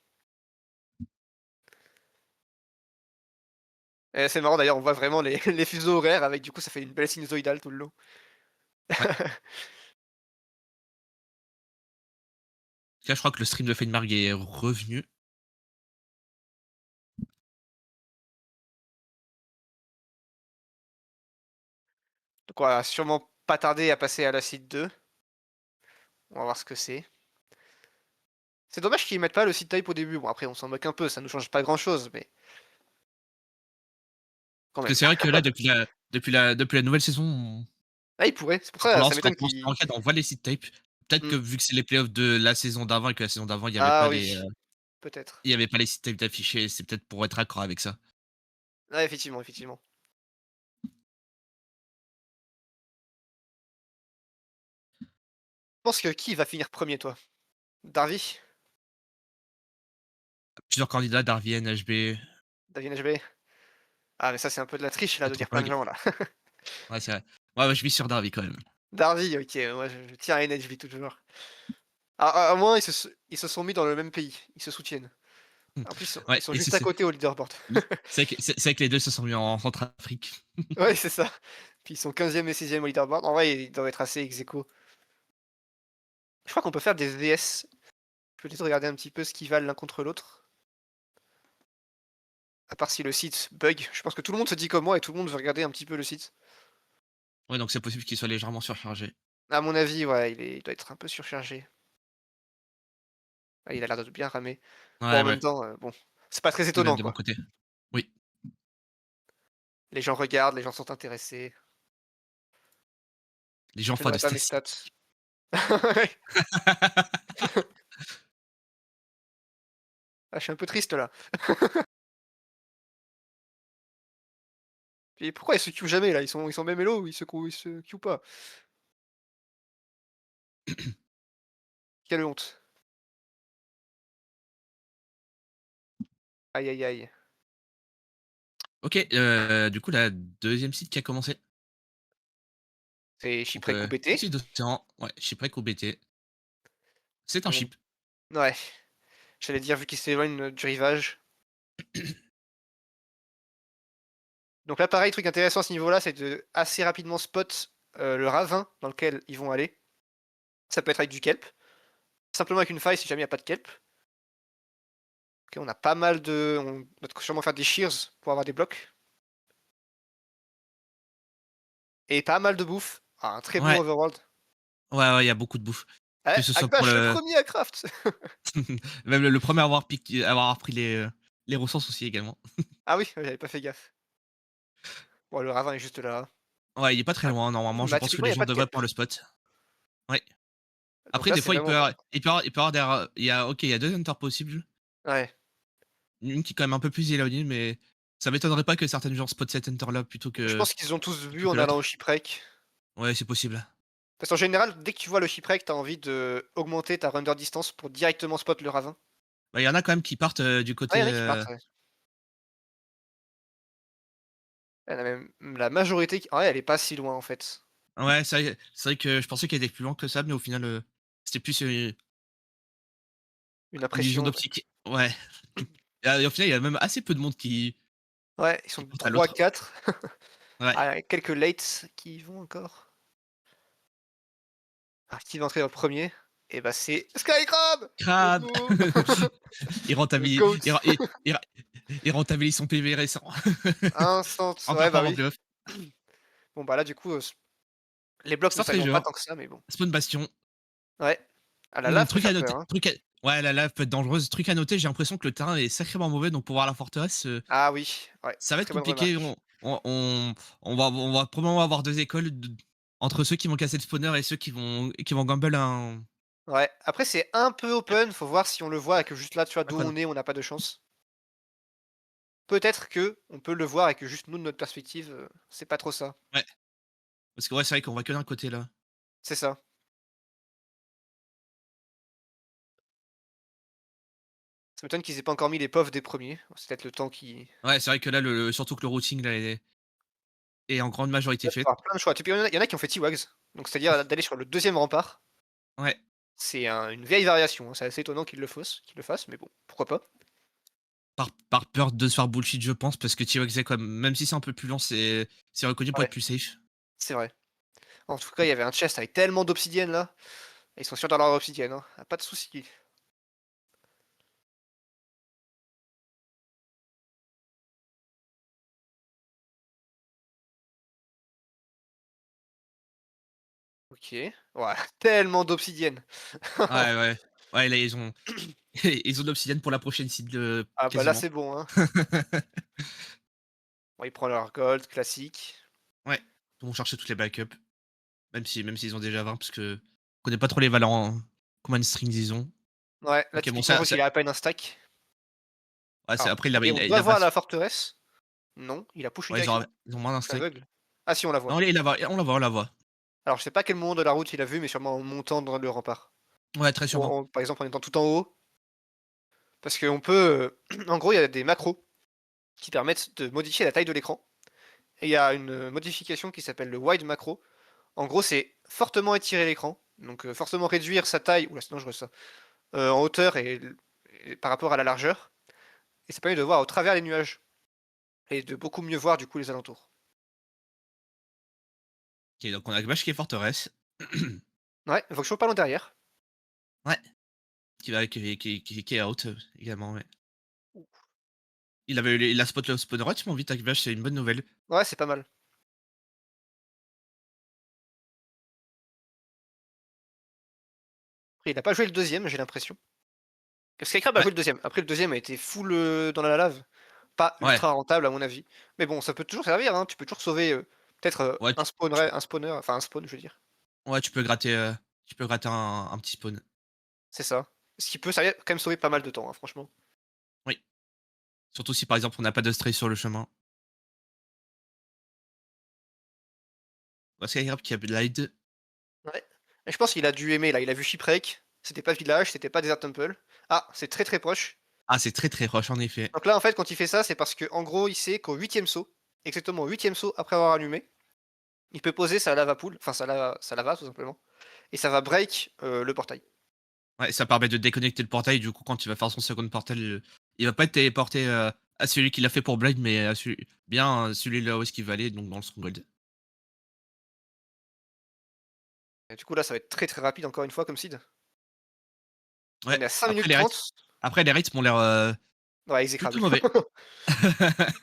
Et c'est marrant d'ailleurs, on voit vraiment les, les fuseaux horaires avec du coup ça fait une belle sinusoïdale tout le long. Ouais. Là, je crois que le stream de Feinberg est revenu. Donc on va sûrement pas tarder à passer à la Seed 2. On va voir ce que c'est. C'est dommage qu'ils mettent pas le seed type au début. Bon après on s'en moque un peu, ça nous change pas grand chose, mais quand Parce que même. c'est vrai que là, depuis la nouvelle saison, Ah ils pourraient, c'est pour quand on ça, ça lance quand m'étonne on lance la qu'ils ranked, on voit les seed types. Peut-être que mmh. vu que c'est les playoffs de la saison d'avant et que la saison d'avant, Ah oui, peut-être. il y avait pas les seed types affichés, c'est peut-être pour être raccord avec ça. Ouais, effectivement, effectivement. Je pense que qui va finir premier toi? Darby? Plusieurs candidats, Darby, NHB, Davy NHB? Ah mais ça c'est un peu de la triche là de dire plein de Atropug. gens là. Ouais, c'est vrai. Ouais, ouais, je vis sur Darby quand même. Darby, OK, moi je tiens à NHB toujours. À moins ils se sont mis dans le même pays, ils se soutiennent. Mmh. En plus ils Ouais sont et juste à côté au leaderboard. c'est vrai que les 2 se sont mis en Centrafrique. Ouais, c'est ça. Puis ils sont 15e et 6e au leaderboard. En vrai, ils doivent être assez ex aequo. Je crois qu'on peut faire des VS. Je peux peut-être regarder un petit peu ce qu'ils valent l'un contre l'autre. À part si le site bug. Je pense que tout le monde se dit comme moi et tout le monde veut regarder un petit peu le site. Ouais, donc c'est possible qu'il soit légèrement surchargé. À mon avis, ouais, il doit être un peu surchargé. Ah, il a l'air de bien ramer. Bon, Ouais, en même ouais, temps, bon, c'est pas très de même étonnant, de mon quoi. côté. Oui. Les gens regardent, les gens sont intéressés. Les gens font J'appellerai des pas mes stats. statistiques. Ouais. Ah, je suis un peu triste là. Puis pourquoi ils se queuent jamais là? Ils sont même hello, ils se queuent pas. Quelle honte. Aïe aïe aïe. OK, du coup, la deuxième site qui a commencé. C'est Donc, Chyprec ou BT. ici d'océan, ouais, Shipwreck ou BT. C'est un On chip. ouais, j'allais dire vu qu'ils s'éloignent, du rivage. Donc là pareil, truc intéressant à ce niveau-là, c'est de assez rapidement spot, le ravin dans lequel ils vont aller. Ça peut être avec du kelp, simplement avec une faille si jamais il y a pas de kelp. OK, on a pas mal de on va sûrement faire des shears pour avoir des blocs et pas mal de bouffe. Ah, un très beau Ouais, overworld. ouais, ouais, il y a beaucoup de bouffe. Eh, Que ce soit pour Akbash le le premier à craft! même le 1er à avoir pris les ressources aussi également. Ah oui, j'avais pas fait gaffe. Bon, le ravin est juste là. Ouais, il est pas très Ah, loin, normalement, je bah, pense que typiquement, il les y a gens pas de devraient kelp. prendre le spot. Ouais. Donc Après là, des c'est fois, vraiment bon. il peut y avoir il y a OK, il y a 2 hunters possibles. Ouais. Une qui est quand même un peu plus éloignée, mais ça m'étonnerait pas que certaines gens spotent cet hunter là Je pense qu'ils ont tous vu plutôt que en allant au l'autre. shipwreck. Ouais, c'est possible. Parce qu'en général, dès que tu vois le shipwreck, t'as envie de augmenter ta render distance pour directement spot le ravin. Bah, il y en a quand même qui partent, du Ah, il y côté, en a qui partent, ouais. Il y en a même la majorité qui ouais, elle est pas si loin, en fait. ouais, c'est vrai que je pensais qu'elle était plus lente que ça, mais au final, c'était plus, Une une illusion impression, ouais. d'optique. Ouais. Et au final, il y a même assez peu de monde Ouais, ils qui sont passe à l'autre. 3-4. Ouais. Ah, quelques lates qui y vont encore. Ah, qui va entrer en premier? Et bah, c'est Skycrab! Let's Crab! go! Il Le rentabilise GOAT. il rentabilise son PV récent. Instant, En ouais, bah, performant en oui. playoff. Bon, bah, là, du coup, les blocs ne Start s'alimentent pas Treasure, tant que ça, mais bon. Spawn Bastion. Ouais. Ah, la lave peut Truc à faire noter peur, hein. ouais, la lave peut être dangereuse. Truc à noter, j'ai l'impression que le terrain est sacrément mauvais, donc pour voir la forteresse, Ah oui, ouais, ça va être très bonne compliqué. remarque. On va probablement avoir 2 écoles entre ceux qui vont casser le spawner et ceux qui vont gamble un Ouais, après c'est un peu open, faut voir si on le voit et que juste là, tu vois, d'où quad. on est, on n'a pas de chance. Peut-être que on peut le voir et que juste nous, de notre perspective, c'est pas trop ça. Ouais, parce que ouais, c'est vrai qu'on voit que d'un côté là. C'est ça. Ça m'étonne qu'ils aient pas encore mis les POV des premiers. C'est peut-être le temps qui Ouais, c'est vrai que là, surtout que le routing là est en grande majorité là, tu fait. peux avoir plein de choix. Tu peux il y en a qui ont fait T-Wags, donc c'est-à-dire d'aller sur le deuxième rempart. Ouais, C'est une vieille variation, hein, c'est assez étonnant qu'ils le fassent, mais bon, pourquoi pas? par peur de se faire bullshit, je pense, parce que T-Rex quand même si c'est un peu plus lent, c'est reconnu pour Ouais, être plus safe. c'est vrai. En tout cas, il y avait un chest avec tellement d'obsidienne là. Ils sont sûrs dans leur obsidienne, hein. Pas de souci. OK. Ouais, tellement d'obsidienne. Ouais, ouais. Ouais, là, ils ont ils ont de l'obsidienne pour la prochaine cible, Ah bah là, quasiment. c'est bon, hein. Bon, ils prennent leur gold classique. Ouais, ils vont chercher toutes les backups, même s'ils ont déjà 20 parce que je connais pas trop les Valorant, combien de strings ils ont. Ouais, là, OK, bon typiquement, je ça vois ça qu'il a à peine un stack. ouais, c'est Alors après et on il doit a voir masse la forteresse. Non, il a push une ouais, direction? ils ont moins d'un Je suis stack. aveugle. Ah si, on la voit. Non, on la voit, on la voit, on la voit. Alors je sais pas quel moment de la route il a vu, mais sûrement en montant dans le rempart. Ouais, très Ou sûrement. par exemple en étant tout en haut. Parce qu'on peut, en gros, il y a des macros qui permettent de modifier la taille de l'écran. Et il y a une modification qui s'appelle le wide macro. En gros, c'est fortement étirer l'écran, donc fortement réduire sa taille, oula, sinon je vois ça, en hauteur et par rapport à la largeur. Et ça permet de voir au travers les nuages et de beaucoup mieux voir du coup les alentours. OK, donc on a Gbash qui est forteresse. Ouais, il faut que je sois pas loin derrière. Ouais, qui est out, également, ouais. Il a spot le spawn relativement vite Akbash, c'est une bonne nouvelle. Ouais, c'est pas mal. Après, il a pas joué le deuxième, j'ai l'impression. Skycrab a Ouais, joué le deuxième. Après, le deuxième a été full dans la lave. Pas ouais, ultra rentable à mon avis. Mais bon, ça peut toujours servir, hein. Tu peux toujours sauver peut-être ouais, un spawner, enfin un spawn, je veux dire. ouais, tu peux gratter un petit spawn. C'est ça. Ce qui peut servir quand même sauver pas mal de temps, hein, franchement. Oui, surtout si, par exemple, on n'a pas de stray sur le chemin. Ouais, Skygrab qui a Blade. Ouais. Et je pense qu'il a dû aimer là. Il a vu Shipwreck. C'était pas village, c'était pas Desert Temple. Ah, c'est très très proche. Ah, c'est très, très proche, en effet. Donc là, en fait, quand il fait ça, c'est parce que en gros, il sait qu'au huitième saut, exactement au huitième saut après avoir allumé, il peut poser sa lava pool, enfin sa lava tout simplement, et ça va break le portail. Ouais, ça permet de déconnecter le portail, du coup, quand il va faire son second portal, il va pas être téléporté, à celui qu'il a fait pour Blade, mais à celui-là où est-ce qu'il va aller, donc dans le Stronghold. Et du coup, là, ça va être très très rapide encore une fois comme seed. Ouais, On est à 5 après minutes les rythmes 30. après les rythmes ont l'air, Ouais, plutôt exécrable. mauvais.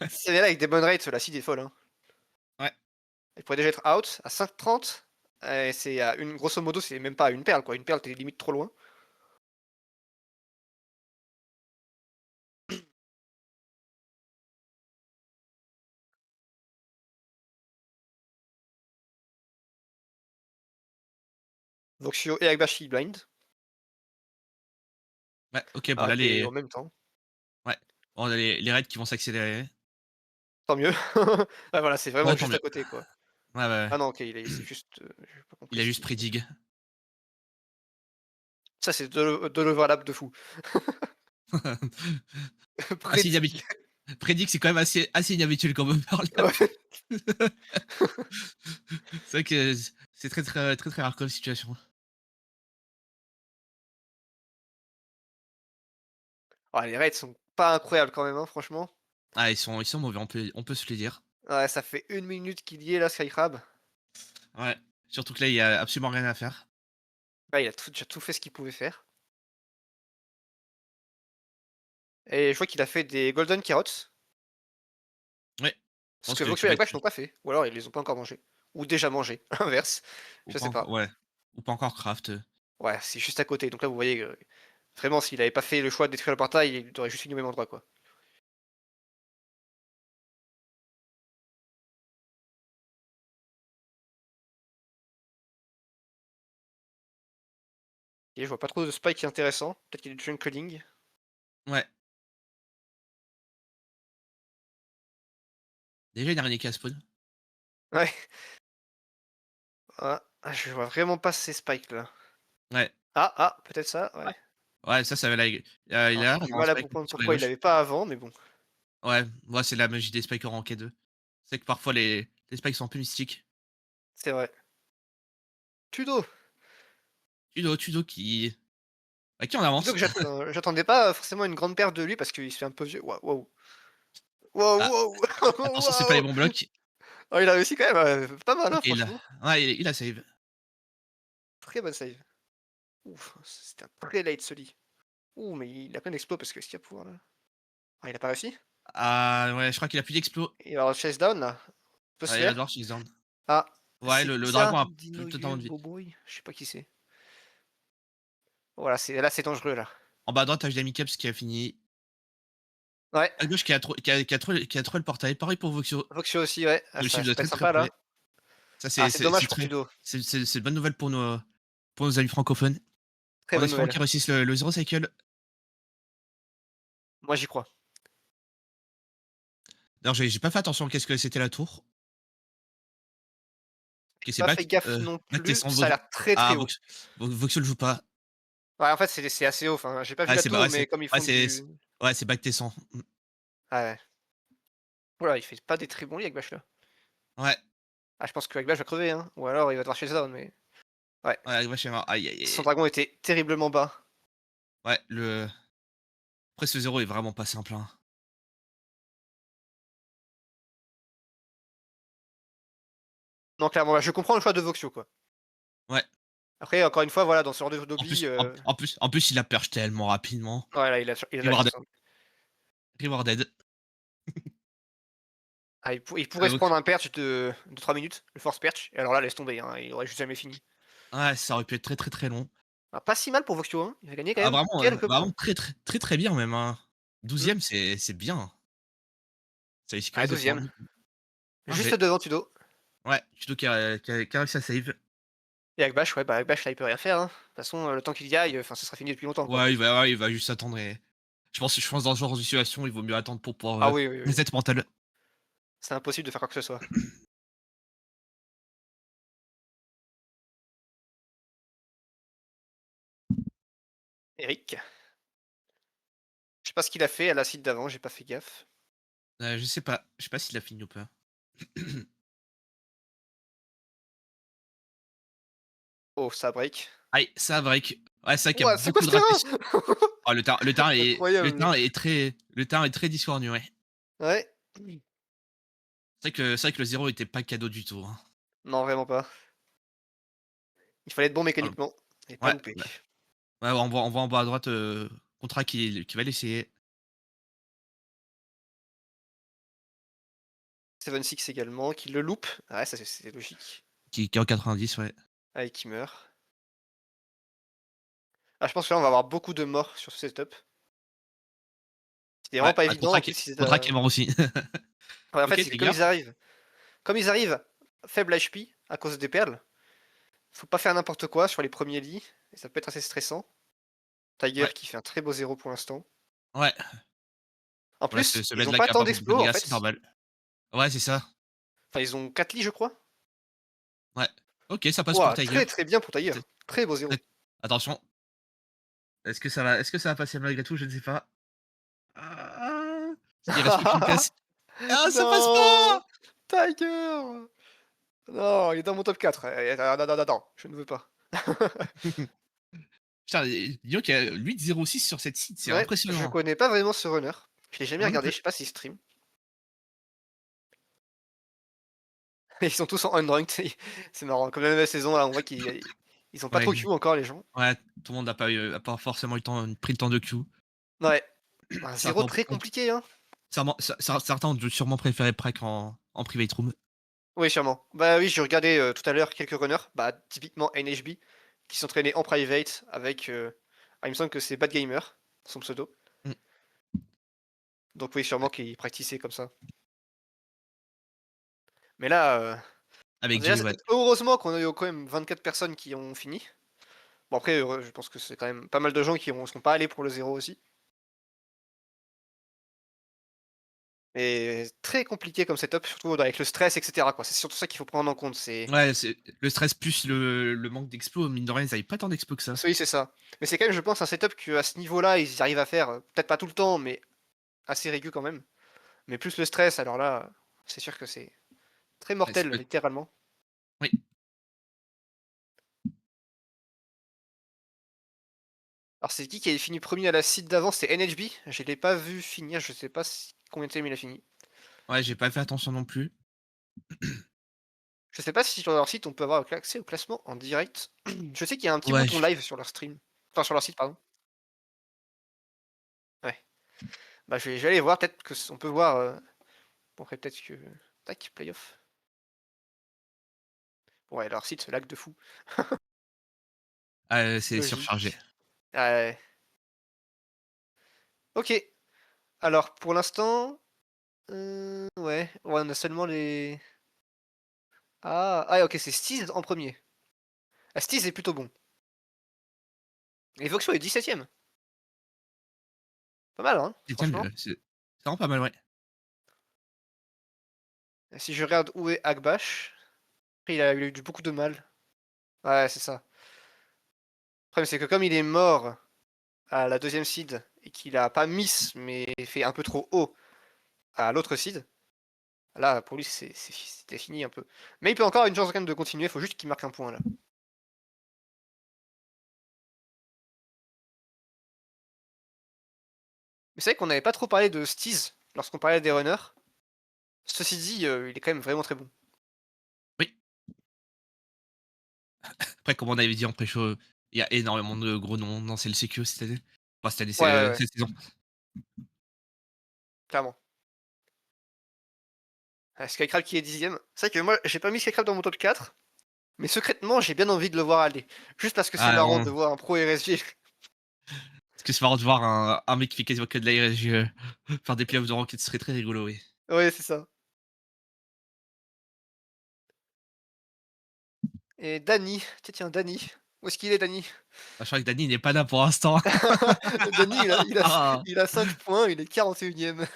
Si elle est là avec des bonnes rates, la seed est folle. Hein. Ouais, Elle pourrait déjà être out à 5,30. C'est à une, grosso modo, c'est même pas à une perle quoi. Une perle, t'es limite trop loin. Voxio et Agbashi blind. ouais, OK, bon Ah, là et les en même temps. ouais, bon les raids qui vont s'accélérer. Tant mieux. Ouais, voilà, c'est vraiment Ouais, tant juste mieux. à côté quoi. Ouais, ouais, ouais. Ah non, ok, c'est juste. J'ai pas Il compris a ce juste qu'il. prédig. Ça, c'est de l'overlap de fou. Assez Prédigue. inhabituel. Prédict, c'est quand même assez inhabituel comme overlap. Ouais. C'est vrai que c'est très, très, très, très rare comme situation. Ouais, les raids sont pas incroyables quand même, hein, franchement. Ah, ils sont mauvais, on peut se le dire. Ouais, ça fait 1 minute qu'il y est là, Skycrab. Ouais, surtout que là, il y a absolument rien à faire. Ouais, il a déjà tout fait ce qu'il pouvait faire. Et je vois qu'il a fait des golden carrots. Ouais, je Ce pense que que Voxel qu'il et va Agbash être n'ont pas fait. Ou alors ils les ont pas encore mangés. Ou déjà mangés, inverse. ou Je pas sais enc pas. ouais, ou pas encore craft. Ouais, c'est juste à côté. Donc là, vous voyez, vraiment, s'il avait pas fait le choix de détruire le portail, il aurait juste fini au même endroit, quoi. Et je vois pas trop de spike intéressant. Peut-être qu'il y a du junkling. Ouais, déjà, il a rien qu'à spawn. Ouais. Ah, je vois vraiment pas ces spikes là. Ouais, Ah, peut-être ça, ouais, ouais. ouais, ça va là, il a Alors, l'air j'ai du d'avoir un mal à spike comprendre sur la pourquoi il gauche. l'avait pas avant, mais bon. Ouais, moi, c'est la magie des spikes en ranked 2. C'est que parfois les spikes sont un peu mystiques. C'est vrai. Tudo! Tudo qui en Tudo avance. que j'attendais pas forcément une grande perte de lui parce qu'il se fait un peu vieux. Waouh, waouh. Waouh, Ah, waouh, attention, c'est pas les waouh! bons blocs. Oh, il a réussi quand même, pas mal, hein, OK, franchement. il a save. Très bonne save. Ouf, c'était un très late ce lit. Ouh, mais il a plein d'explos parce que ce qu'il y a pour là. Ah, il a pas réussi? Ah ouais, je crois qu'il a plus d'explos. Il va avoir le chase down là. Peut se Ouais, il va faire. devoir chase down. Ah. Ouais, C'est le qui dragon ça? a plus totalement Dinoyeux de vie. Boboy? Je sais pas qui c'est. Voilà, c'est dangereux là. En bas à droite, t'as Dynamic Caps qui a fini. Ouais, À gauche, qui a trouvé le portail. Pareil pour Voxio. Voxio aussi, ouais. Ah, Je le ça suivre de peut être très, très sympa là. près. Ça, Ah, c'est c'est c'est dommage c'est pour très Tudo. c'est une bonne nouvelle pour nos amis francophones. Très En bonne espérant nouvelle. qu'ils réussissent le Zero Cycle. Moi j'y crois. D'ailleurs, j'ai pas fait attention qu'est-ce que c'était la tour. OK, c'est Pas fait gaffe non Back plus, T100 ça a l'air très, ah très haut. Voxio le joue pas. Ouais, en fait, c'est assez haut, enfin, j'ai pas vu Ouais, la c'est bah, tour, ouais, mais comme ils font du c'est Back T100. Mmh. ah ouais. Ouh là, il fait pas des très bons lits Bash là. Ouais, Ah, je pense que Bash va crever, hein, ou alors il va devoir down, mais ouais. ouais, vachement. Aïe, aïe, Son aïe. dragon était terriblement bas. Ouais, après ce 0 est vraiment pas simple, hein. Non, clairement, bah, je comprends le choix de Voxio, quoi. Ouais. Après, encore une fois, voilà, dans ce genre de En lobby, plus en en plus en plus, il a perche tellement rapidement. voilà, il a de la Rewarded chance, hein. rewarded. Ah, il pourrait Ah se Vox prendre un perch de 3 minutes, le force perch, et alors là, laisse tomber, hein, il aurait juste jamais fini. ouais, ça aurait pu être très, très, très long. Ah, pas si mal pour Voxio, hein, il a gagné quand Ah même vraiment, quelques vraiment points. très, très, très, très bien même, hein. Mmh. 12e, c'est bien. Ça lui Ah, sécurise de pouvoir 12e, bien juste joué. devant Tudo. Ouais, Tuto qui a réussi à save. Et Akbash, ouais, bah, Akbash, là, il peut rien faire, hein. De toute façon, le temps qu'il y aille, enfin, ce sera fini depuis longtemps, quoi. Ouais, il va juste attendre et je pense dans ce genre de situation, il vaut mieux attendre pour pouvoir, Ah oui, oui, oui. reset mental. C'est impossible de faire quoi que ce soit. Eric, je sais pas ce qu'il a fait à la site d'avant, j'ai pas fait gaffe. Je sais pas s'il a fini ou pas. Oh, ça break. Aïe, ça break. Ouais, c'est vrai qu'il y a Ouah, c'est quoi beaucoup ce de terrain? ratés. Ah Incroyable. le terrain est très discornu, ouais. Ouais. C'est vrai que le 0 était pas cadeau du tout, hein. Non, vraiment pas. Il fallait être bon Ah mécaniquement et pas ouais, louper. ouais. Ouais, on voit en bas à droite, Contra qui va l'essayer, 7-6 également, qui le loupe. Ah ouais, ça c'est logique. qui est en 90, ouais. Ah, et qui meurt. Ah, je pense que là, on va avoir beaucoup de morts sur ce setup. C'était Ouais, vraiment pas ah évident. En plus, Contra qui est mort aussi. ouais, en fait, OK, c'est que Tiger. comme ils arrivent faible HP à cause des perles, faut pas faire n'importe quoi sur les premiers lits, et ça peut être assez stressant. Tiger Ouais, qui fait un très beau 0 pour l'instant. ouais. En Voilà, ce plus, ce ils med ont là pas qui a tant pas beaucoup de d'explos dégâts, en c'est fait. normal. Ouais, c'est ça. Enfin, ils ont 4 lits, je crois. Ouais. OK, ça passe pour Ouah, Tiger. très très bien pour Tiger. C'est Très beau 0. c'est attention, est-ce que ça va passer malgré tout? Je ne sais pas. Ah! Il reste plus qu'une pièce. Ah, ça passe Non! pas! Tiger! Non, il est dans mon top 4. Non, non, non, non, je ne veux pas. Putain, dis donc, il y a 8-0-6 sur cette site, c'est Ouais, je impressionnant. connais pas vraiment ce runner. Je l'ai jamais Moi non regardé, plus. je sais pas s'il stream. Ils sont tous en unranked, c'est marrant. Comme la nouvelle saison, là, on voit qu'ils ont pas Ouais, trop queue encore, les gens. ouais, tout le monde a pas forcément pris le temps de queue. Ouais. Un 0 Certains très ont compliqué, hein. certains ont sûrement préféré Prek en private room. Oui, sûrement. Bah oui, j'ai regardé tout à l'heure quelques runners, bah typiquement NHB, qui s'entraînaient en private avec. Ah, il me semble que c'est Bad Gamer, son pseudo. Mmh, Donc oui, sûrement ouais, qu'ils practiçaient comme ça. Mais là, avec déjà, Jay, ouais. heureusement qu'on a eu quand même 24 personnes qui ont fini. Bon après, je pense que c'est quand même pas mal de gens qui sont pas allés pour le 0 aussi. Mais très compliqué comme setup, surtout avec le stress, et cetera, quoi. C'est surtout ça qu'il faut prendre en compte. Ouais, c'est le stress plus le manque d'explos, mine de rien, ils avaient pas tant d'explos que ça. Oui, c'est ça. Mais c'est quand même, je pense, un setup qu'à ce niveau-là, ils arrivent à faire, peut-être pas tout le temps, mais assez régulier quand même. Mais plus le stress, alors là, c'est sûr que c'est très Ouais, ça mortel, peut être littéralement. oui. Alors c'est qui avait fini premier à la seed d'avant? C'est NHB. Je l'ai pas vu finir, je sais pas combien de temps il a fini. Ouais, j'ai pas fait attention non plus. Je sais pas si sur leur site on peut avoir accès au classement en direct. Je sais qu'il y a un petit Ouais, bouton live sur leur stream. Enfin sur leur site, pardon. Ouais. Bah je vais aller voir, peut-être que on peut voir. Bon après peut-être que. Tac, playoff. Ouais, leur site se lag de fou. Ah, c'est surchargé. Logique. Ah ouais. OK. Alors pour l'instant, ouais, on a seulement les OK, c'est Stiz en premier. Ah, Stiz est plutôt bon et Voxo est 17e. Pas mal, hein, 7e, franchement. c'est vraiment pas mal, ouais. Et si je regarde où est Akbash, après il a eu beaucoup de mal. Ouais, c'est ça. Le problème, c'est que comme il est mort à la deuxième seed et qu'il a pas miss, mais fait un peu trop haut à l'autre seed, là, pour lui, c'était fini un peu. Mais il peut encore avoir une chance quand même de continuer, faut juste qu'il marque un point là. Mais c'est vrai qu'on n'avait pas trop parlé de Stiz lorsqu'on parlait des runners. Ceci dit, il est quand même vraiment très bon. Oui. Après, comme on avait dit en pré-show, il y a énormément de gros noms dans CLCQ cette année. Enfin, cette année, Ouais, ouais, ouais, cette saison. clairement. Ah, Skycrab qui est 10e. C'est vrai que moi, j'ai pas mis Skycrab dans mon top 4, mais secrètement, j'ai bien envie de le voir aller. Juste parce que c'est Ah, marrant de voir un pro RSG. parce que c'est marrant de voir un mec qui fait quasiment que de la RSG, faire des playoffs de Rocket, ce serait très rigolo, oui. Ouais, c'est ça. Et Dany, tiens, Dany. Où est-ce qu'il est, Dany? Ah, je crois que Danny n'est pas là pour l'instant. Dany, Ah! il a 5 points, il est 41e.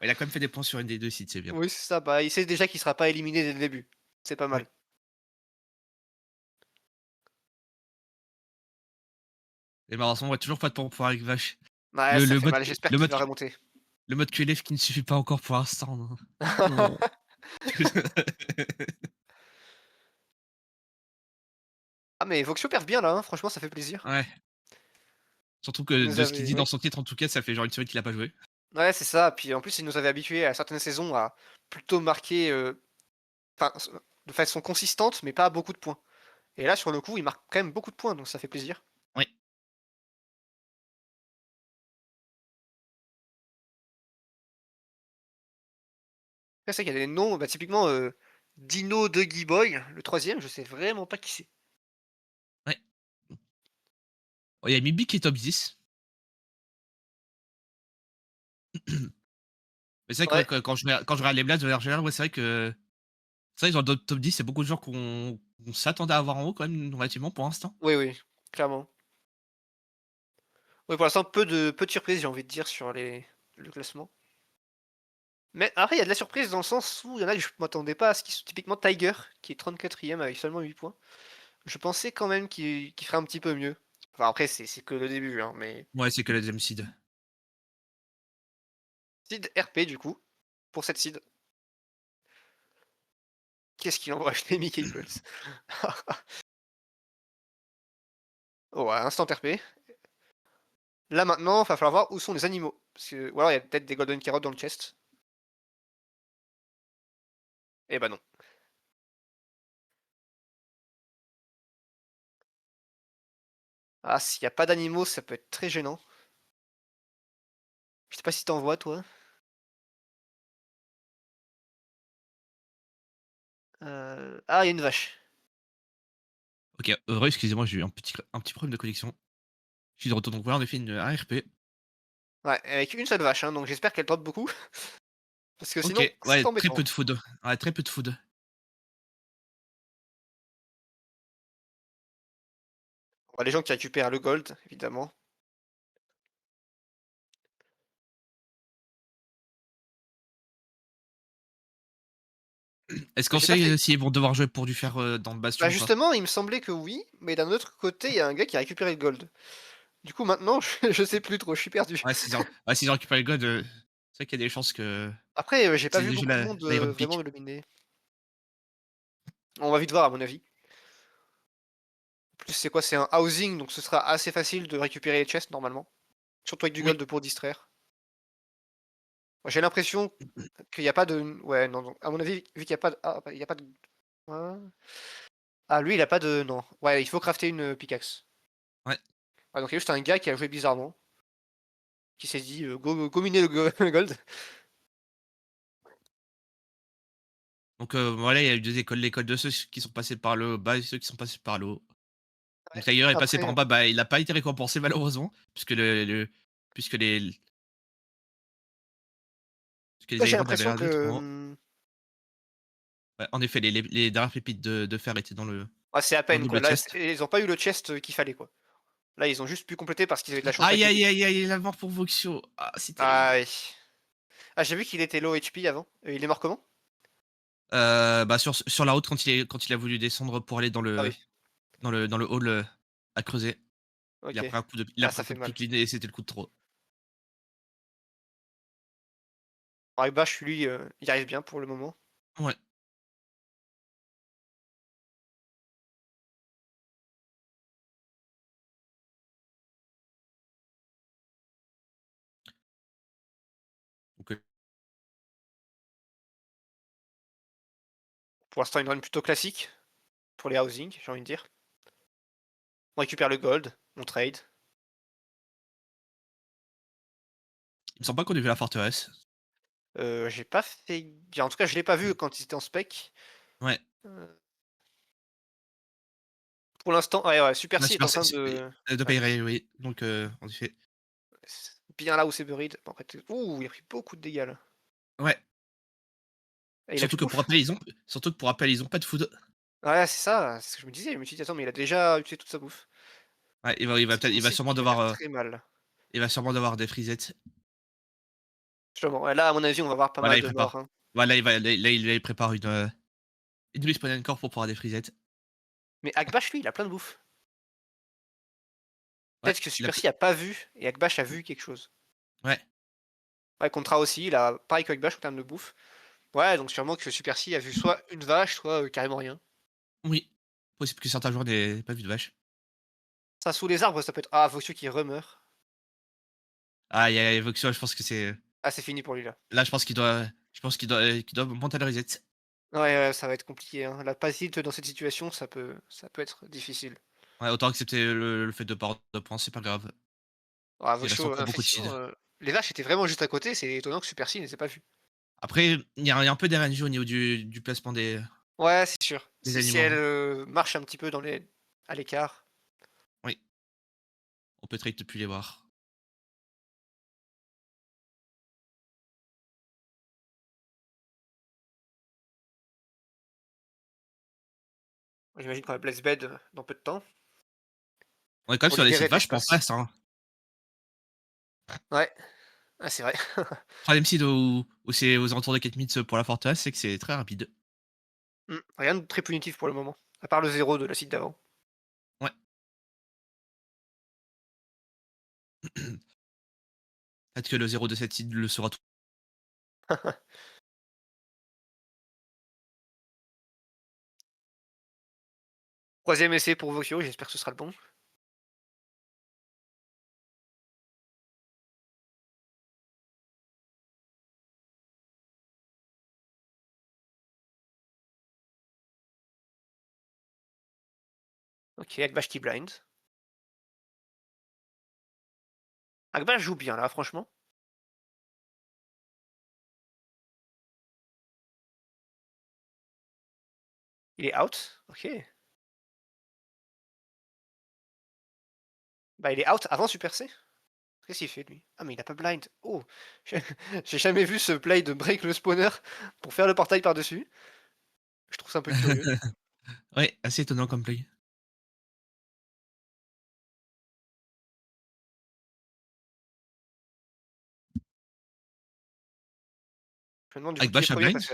Il a quand même fait des points sur une des 2 sites, c'est bien. Oui, c'est ça, bah, il sait déjà qu'il sera pas éliminé dès le début. C'est pas Oui. mal. Et malheureusement, ouais, toujours pas de points pour avec Vache. Ouais, Le ça le fait mode mal, j'espère le qu'il mode va remonter. le mode QLF qui ne suffit pas encore pour l'instant, non. Non. Ah mais Voxio perd bien là, hein, franchement ça fait plaisir. Ouais, surtout Il que nous de ce qu'il avait dit dans oui. son titre, en tout cas, ça fait genre une semaine qu'il a pas joué. Ouais, c'est ça, puis en plus il nous avait habitués à certaines saisons à plutôt marquer, enfin, de façon consistante, mais pas à beaucoup de points. Et là sur le coup, il marque quand même beaucoup de points, donc ça fait plaisir. Oui. Après c'est vrai qu'il y a des noms, bah typiquement, Dino Duggy Boy, le troisième, je sais vraiment pas qui c'est. Ouais. Oh, il y a Mibi qui est top 10. Mais c'est vrai Ouais, que quand je regarde les Blast de manière générale, ouais, c'est vrai que dans le top 10, il y a beaucoup de gens qu'on s'attendait à avoir en haut quand même relativement pour l'instant. oui, oui, clairement. Oui, pour l'instant peu de surprises, j'ai envie de dire sur le classement. Mais après il y a de la surprise dans le sens où il y en a que je m'attendais pas à ce qu'ils sont typiquement Tiger, qui est 34e avec seulement 8 points. Je pensais quand même qu'il ferait un petit peu mieux. Enfin après c'est que le début, hein, mais Ouais, c'est que la deuxième seed. seed RP du coup, pour cette seed. Qu'est-ce qu'il envoie acheter Mickey Pulse? Oh ouais, instant RP. Là maintenant, il va falloir voir où sont les animaux. Parce que, ou alors il y a peut-être des Golden Carrots dans le chest. Eh bah non. Ah, s'il y a pas d'animaux, ça peut être très gênant. Je sais pas si t'en vois toi? Ah, il y a une vache. OK, heureux, excusez-moi, j'ai eu un petit problème de connexion. Je suis de retour, donc voilà, on a fait un RP. Ouais, avec une seule vache, hein, donc j'espère qu'elle drop beaucoup. Parce que sinon, OK, c'est ouais, très embêtant. peu de food. Ouais, très peu de food. On voit les gens qui récupèrent le gold, évidemment. Est-ce Mais qu'on j'ai pas sait, fait. s'ils vont devoir jouer pour du faire, dans le Bah bastion ou pas? justement, il me semblait que oui, mais d'un autre côté, il y a un gars qui a récupéré le gold. Du coup, maintenant, je sais plus trop, je suis perdu. Ouais, s'ils ont récupéré le god, c'est vrai qu'il y a des chances que Après, j'ai pas c'est vu déjà beaucoup de monde, l'Iron vraiment Pick. le miner. On va vite voir à mon avis. En plus, c'est quoi? C'est un housing, donc ce sera assez facile de récupérer les chests normalement. Surtout avec du Oui. gold pour distraire. Moi, j'ai l'impression qu'il y a pas de ouais, non, non, à mon avis, vu qu'il y a pas de bah, il y a pas de hein? Ah lui, il a pas de non. Ouais, il faut crafter une, pickaxe. Ouais. Ah donc il y a juste un gars qui a joué bizarrement, qui s'est dit, go miner le gold. Donc voilà, il y a eu 2 écoles, l'école de ceux qui sont passés par le bas et ceux qui sont passés par le haut. Donc Ouais. Tiger est passé par Après, en bas, bah, il a pas été récompensé malheureusement puisque puisque les puisque les ouais, j'ai éléphants avaient l'impression l'air d'être que, en haut. Ouais, en effet, les dernières pépites de fer étaient ouais, c'est à dans le peine, quoi. double Là, chest. ils ont pas eu le chest, qu'il fallait, quoi. Là, ils ont juste pu compléter parce qu'ils avaient de la chance avec Aïe, les aïe, boosts. aïe, aïe, la mort pour Voxio. Ah, c'est Ah terrible. oui. Ah, j'ai vu qu'il était low HP avant. Il est mort comment? Bah, sur la route quand il a voulu descendre pour aller Ah oui, dans le hall, à creuser, OK. il a Ah, pris ça un coup fait de mal. pipeline et c'était le coup de trop. Ouais, Bash, lui, il arrive bien pour le moment. Ouais. Donc Pour l'instant, une run plutôt classique pour les housing, j'ai envie de dire. On récupère le gold, on trade. il me semble pas qu'on ait vu la forteresse. J'ai pas fait en tout cas, je l'ai pas vu quand ils étaient en spec. Ouais. Heu, pour l'instant ouais, ouais, Super Ouais, C est en Super train Saiyan de de ouais, Payray, oui. Donc en effet. c'est bien là où c'est buried. Bon après ouh, il a pris beaucoup de dégâts là. Ouais. Et il a Surtout plus de que pour bouffe? rappel, ils ont pas de food. Ouais, c'est ça, c'est ce que je me disais. Je me suis dit: «Attends, mais il a déjà utilisé toute sa bouffe». Ouais, Ce qui signifie qu'il va faire très mal. il va sûrement devoir des frisettes. Justement, ouais, là, à mon avis, on va avoir pas Voilà, mal il de morts, prépare. hein. Voilà, il prépare une respawn encore pour pouvoir des frisettes. Mais Akbash, lui, il a plein de bouffe. Ouais, Peut-être que il a Super ple C a pas vu et Akbash a vu quelque chose. ouais, Ouais, Contra aussi, il a pareil qu'Akbash en termes de bouffe. Ouais, donc sûrement que Super C a vu soit une vache, soit, carrément rien. oui. Possible que certains joueurs n'aient pas vu de vache. Ça, sous les arbres, ça peut être ah, Voxio qui remeurt. Aïe, aïe, aïe, Voxio, je pense que c'est Ah, c'est fini pour lui, là. là, qu'il doit monter la reset. Ouais, ouais, ça va être compliqué, hein. La passite dans cette situation, ça peut être difficile. Ouais, autant accepter le fait de pas avoir de points, c'est pas grave. Ah, Il reste Voxio, encore beaucoup de effectivement, shield. les vaches étaient vraiment juste à côté, c'est étonnant que Super C ne les ait pas vues. Après, il y a un peu d'RNG au niveau du placement Ouais, c'est sûr. des Si animaux, elle, hein. marche un petit peu à l'écart. Oui, on peut trade depuis les voir. J'imagine qu'on va Blaze Bed, dans peu de temps On est quand même pour sur des libérer sites de vachement l'espace. fast, hein. Ouais, ah, c'est vrai. 3e seed où c'est aux alentours de 4 minutes pour la forteresse, c'est que c'est très rapide. Rien de très punitif pour le moment, à part le 0 de la site d'avant. Ouais. Peut-être que le 0 de cette seed le sera tout. 3e essai pour Voxio, j'espère que ce sera le bon. OK, Akbash qui blind. Akbash joue bien là, franchement. Il est out? OK. Bah, il est out avant Super C? Qu'est-ce qu'il fait lui? Ah mais il a pas blind. Oh! J'ai j'ai jamais vu ce play de break le spawner pour faire le portail par-dessus. Je trouve ça un peu curieux. Ouais, assez étonnant comme play. Je me demande du coup Avec qui est Bash à premier blind? parce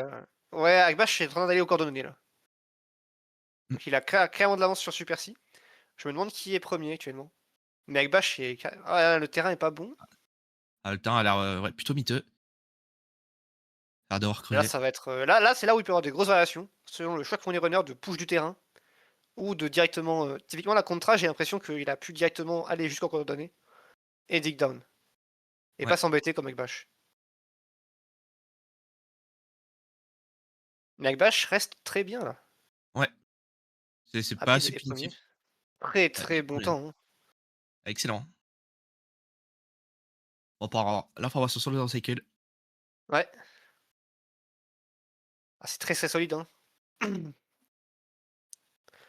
que, ouais, Akbash est en train d'aller aux coordonnées là. Mmh. Donc il a clairement de l'avance sur Super C. Je me demande qui est premier actuellement. Mais Akbash est ah le terrain est pas bon. Ah, le temps a l'air, ouais, plutôt miteux. A l'air d'avoir Là crevé. ça va être, là c'est là où il peut y avoir des grosses variations, selon le choix que font les runners de push du terrain ou de directement, typiquement la Contra, j'ai l'impression qu'il a pu directement aller jusqu'aux coordonnées et dig down et Ouais, pas s'embêter comme Akbash. Mais Akbash reste très bien là, ouais. C'est pas rapide assez et premier. punitif. Très, Ouais, très bon ouais, temps, hein. excellent. On pourra avoir l'information sur le cycle. Ouais. Ah, c'est très solide, hein.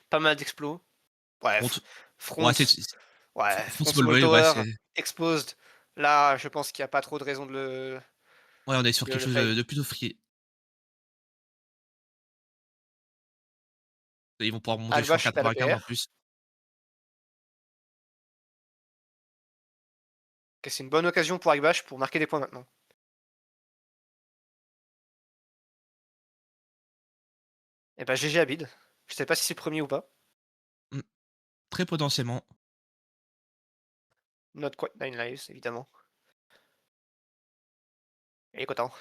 Pas mal d'explos. Ouais, Front. front, Ouais, ouais, front front small small boy, ouais, tower, c'est. exposed. Là, je pense qu'il y a pas trop de raison Ouais, on est sur de quelque le chose play. de plutôt free. Et ils vont pouvoir monter jusqu'en Alvash, belle 95 en APR. plus. OK, c'est une bonne occasion pour Agbash pour marquer des points maintenant. Et bah, GG Abid. Je sais pas si c'est premier ou pas. Mmh, très potentiellement. Not quite 9 lives, évidemment. Il est content.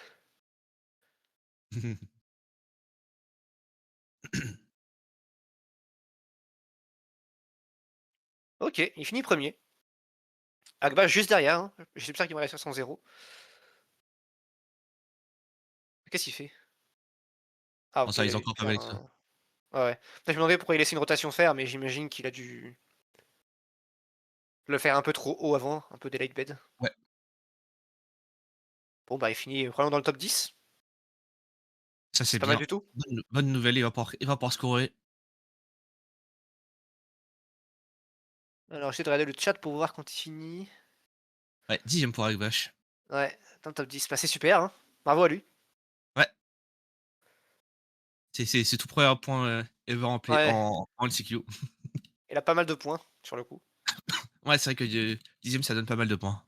OK, il finit premier. Agbash juste derrière, hein. J'espère qu'il va réussir son 0. Qu'est-ce qu'il fait? Ah Bon, OK, ça, il a ils ont dû encore pas faire avec ça. un ouais, ouais. Je me demandais pourquoi il laissait une rotation faire, mais j'imagine qu'il a dû le faire un peu trop haut avant, un peu des late bed. Ouais, Bon, bah, il finit vraiment dans le top 10. ça, c'est C'est pas mal bien. du tout. Bonne nouvelle, il va pouvoir scorer. Alors, j'essaie de regarder le chat pour voir quand il finit. Ouais, 10e pour Agbash. Ouais, dans le top 10. Bah, c'est super, hein. Bravo à lui. Ouais, c'est tout premier point, ever en play Ouais, en LCQ. il a pas mal de points, sur le coup. Ouais, c'est vrai que 10e, ça donne pas mal de points.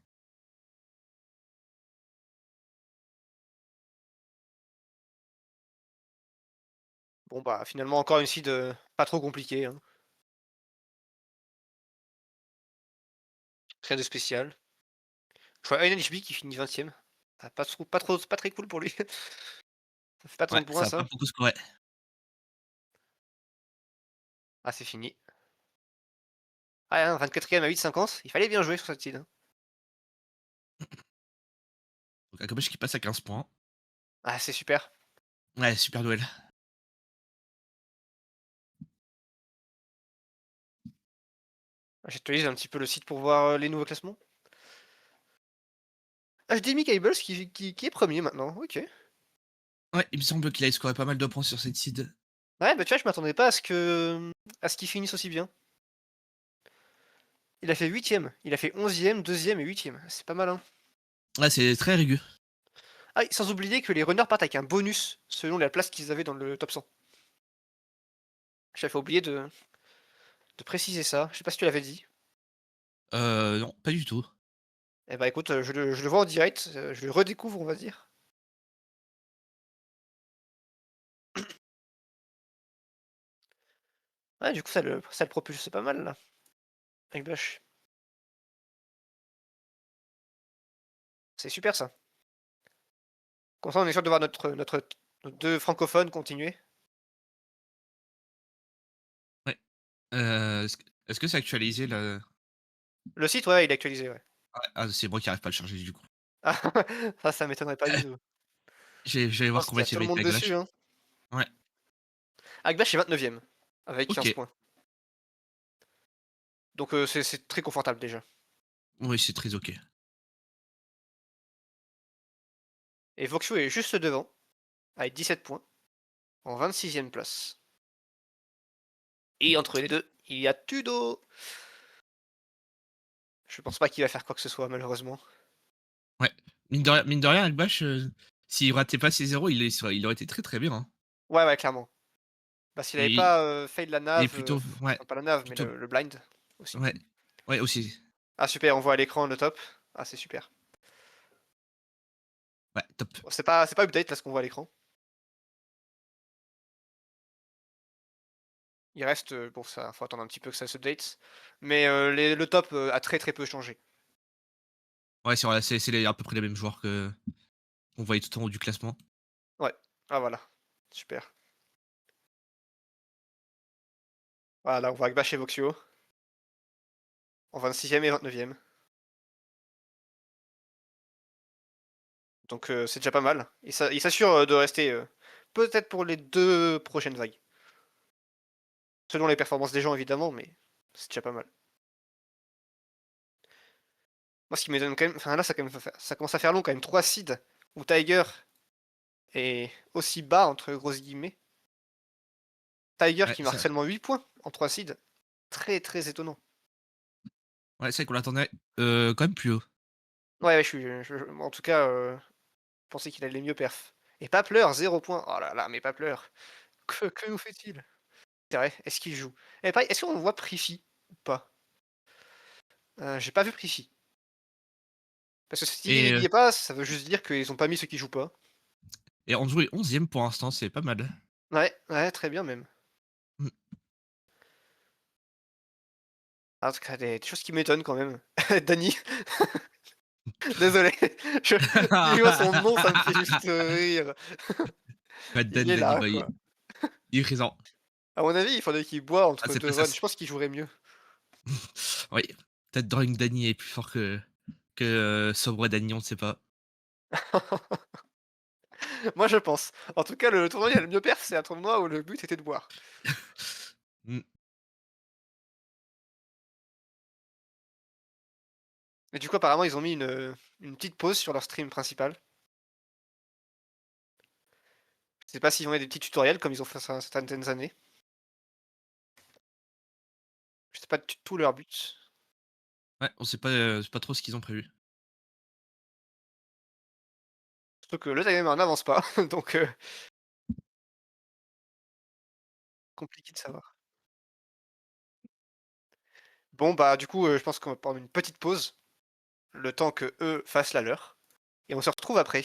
Bon, bah, finalement, encore une seed, pas trop compliquée, hein. Rien de spécial. Je vois NHB qui finit 20e. Ah, pas très cool pour lui. Ça fait pas Ouais, 30 points, ça a pas ça. beaucoup scoré. Ah, c'est fini. Ah, hein, 24e à 8,50. Il fallait bien jouer sur cette seed, hein. Donc Agbash qui passe à 15 points. Ah, c'est super. Ouais, super duel. J'actualise un petit peu le site pour voir les nouveaux classements. HDMI Cables qui est premier maintenant. Ok. Ouais, il me semble qu'il a scoré pas mal de points sur cette seed. Ouais, bah tu vois, je m'attendais pas à ce qu'il finisse aussi bien. Il a fait 8e. Il a fait 11e, 2e et 8e. C'est pas mal, hein. Ouais, c'est très rugueux. Ah, sans oublier que les runners partent avec un bonus selon la place qu'ils avaient dans le top 100. J'avais oublié de préciser ça. Je sais pas si tu l'avais dit. Non, pas du tout. Eh bah écoute, je le vois en direct. Je le redécouvre, on va dire. Ouais, du coup, ça le propulse pas mal, là. Avec Bush. C'est super, ça. Comme ça, on est sûr de voir nos deux francophones continuer. Ouais. Est-ce que c'est actualisé là? Le site, ouais, il est actualisé, ouais. Ouais, ah, c'est moi qui arrive pas à le charger du coup. Ah, ça m'étonnerait pas du tout. Je vais Je voir pense qu'il y combien a il tout le va être monde Agbash. dessus, hein. Ouais, Agbash est 29e, avec 15 OK. points. Donc c'est très confortable déjà. Oui, c'est très OK. Et Voxio est juste devant, avec 17 points, en 26e place. Et entre les deux, il y a Tudo. Je pense pas qu'il va faire quoi que ce soit, malheureusement. Ouais. Mine de rien, Agbash, s'il ratait pas ses 0, il aurait été très, très bien, hein. Ouais, ouais, clairement. Bah, s'il avait Et pas fail la il est nave, plutôt ouais, enfin pas la nave, mais plutôt le blind aussi. ouais, ouais aussi. Ah super, on voit à l'écran le top. Ah c'est super. Ouais, top. Bon, c'est pas update là ce qu'on voit à l'écran. Il reste, bon ça, faut attendre un petit peu que ça s'update. Mais le top a très peu changé. Ouais, c'est à peu près les mêmes joueurs qu'on voyait tout en haut du classement. Ouais. Ah voilà. Super. Voilà, on voit Agbash et Voxio en 26e et 29e. Donc c'est déjà pas mal. Il s'assure de rester peut-être pour les 2 prochaines vagues. Selon les performances des gens évidemment, mais c'est déjà pas mal. Moi ce qui m'étonne quand même, enfin là ça commence à faire long quand même. 3 seeds où Tiger est aussi bas, entre grosses guillemets. Tiger Ouais, qui marque ça seulement 8 points en 3 seeds. Très, très étonnant. ouais, c'est vrai qu'on l'attendait, quand même plus haut. Ouais, ouais, en tout cas, je pensais qu'il allait mieux perf. Et Papler, 0 points. Oh là là, mais Papler, que nous fait-il? C'est vrai, est-ce qu'il joue? Et pareil, est-ce qu'on voit Prifi ou pas? J'ai pas vu Prifi. Parce que s'il Et y est pas, ça veut juste dire qu'ils ont pas mis ceux qui jouent pas. et Andrew est 11e pour l'instant, c'est pas mal. Ouais, ouais, très bien même. Mmh. En tout cas, des choses qui m'étonnent quand même. Dany, désolé, je si je vois son nom, ça me fait juste rire. Bah, Il Dan est Danny là, Boy, quoi. il est présent. À mon avis, il faudrait qu'il boit Ah, entre c'est pas 2 ça runs. Je pense qu'il jouerait mieux. oui, peut-être Drawing Danny est plus fort que Sobre Danny, on ne sait pas. Moi, je pense. En tout cas, le tournoi il a le mieux perf, c'est un tournoi où le but était de boire. Mmh. Et du coup, apparemment, ils ont mis une petite pause sur leur stream principal. Je sais pas s'ils ont mis des petits tutoriels comme ils ont fait ça certaines années. Je sais pas du tout leur but. Ouais, on sait pas trop ce qu'ils ont prévu. Surtout que le timer n'avance pas, donc compliqué de savoir. Bon, bah, du coup, je pense qu'on va prendre une petite pause, le temps que eux fassent la leur, et on se retrouve après.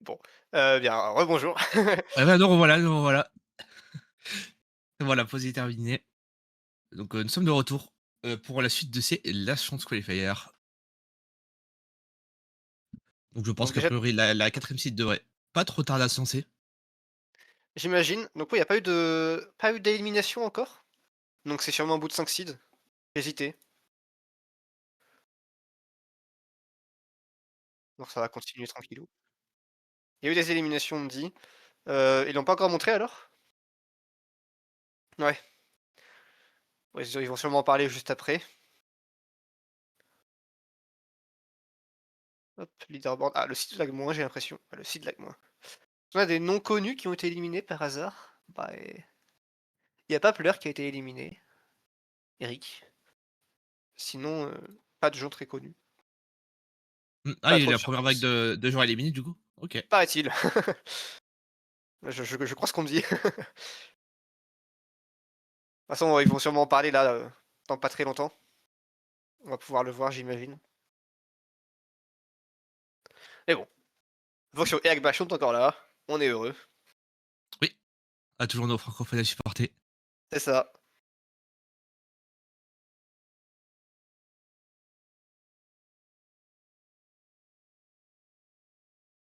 Bon, bien, rebonjour. Ah bah, nous revoilà. Voilà, pause est terminée. Donc, nous sommes de retour, pour la suite de ces Last Chance Qualifier. Donc je pense Donc qu'a déjà, priori la 4e seed devrait pas trop tarder à se lancer. j'imagine, donc oui, il y a pas eu d'élimination encore? Donc c'est sûrement au bout de 5 seeds? Hésité. Donc ça va continuer tranquillou. Il y a eu des éliminations, on me dit. Ils l'ont pas encore montré alors? Ouais. Ouais, ils vont sûrement en parler juste après. Hop, leaderboard. Ah, le site lag moins, j'ai l'impression. Ah, le site lag moins. On a des noms connus qui ont été éliminés par hasard. Bah, il y a pas Pleur qui a été éliminé. Eric. Sinon, pas de gens très connus. Mmh. Ah, Pas il y a eu trop de la première vague surprises. de joueurs éliminés du coup? OK. Paraît-il. Je crois ce qu'on me dit. De toute façon, ils vont sûrement en parler là, dans pas très longtemps. On va pouvoir le voir, j'imagine. Mais bon, Voxio et Agbash sont encore là. On est heureux. Oui, ah toujours nos francophones à supporter. C'est ça.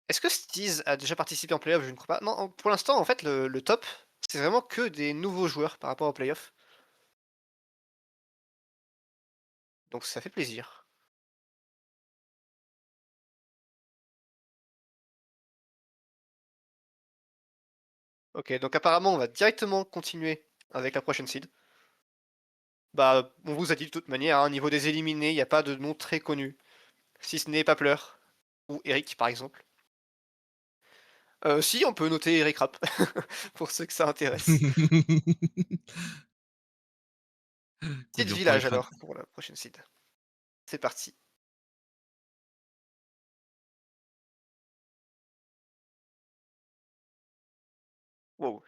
Est-ce que Steez a déjà participé en playoff? Je ne crois pas. Non, pour l'instant, en fait, le top, c'est vraiment que des nouveaux joueurs par rapport aux playoffs. Donc ça fait plaisir. OK, donc apparemment, on va directement continuer avec la prochaine seed. Bah, on vous a dit de toute manière, hein, au niveau des éliminés, il y a pas de nom très connu, si ce n'est Papleur ou Eric, par exemple. Si, on peut noter Eric Rapp, pour ceux que ça intéresse. Coup Seed dur pour les village crabes. alors, pour la prochaine seed. C'est parti. Wow.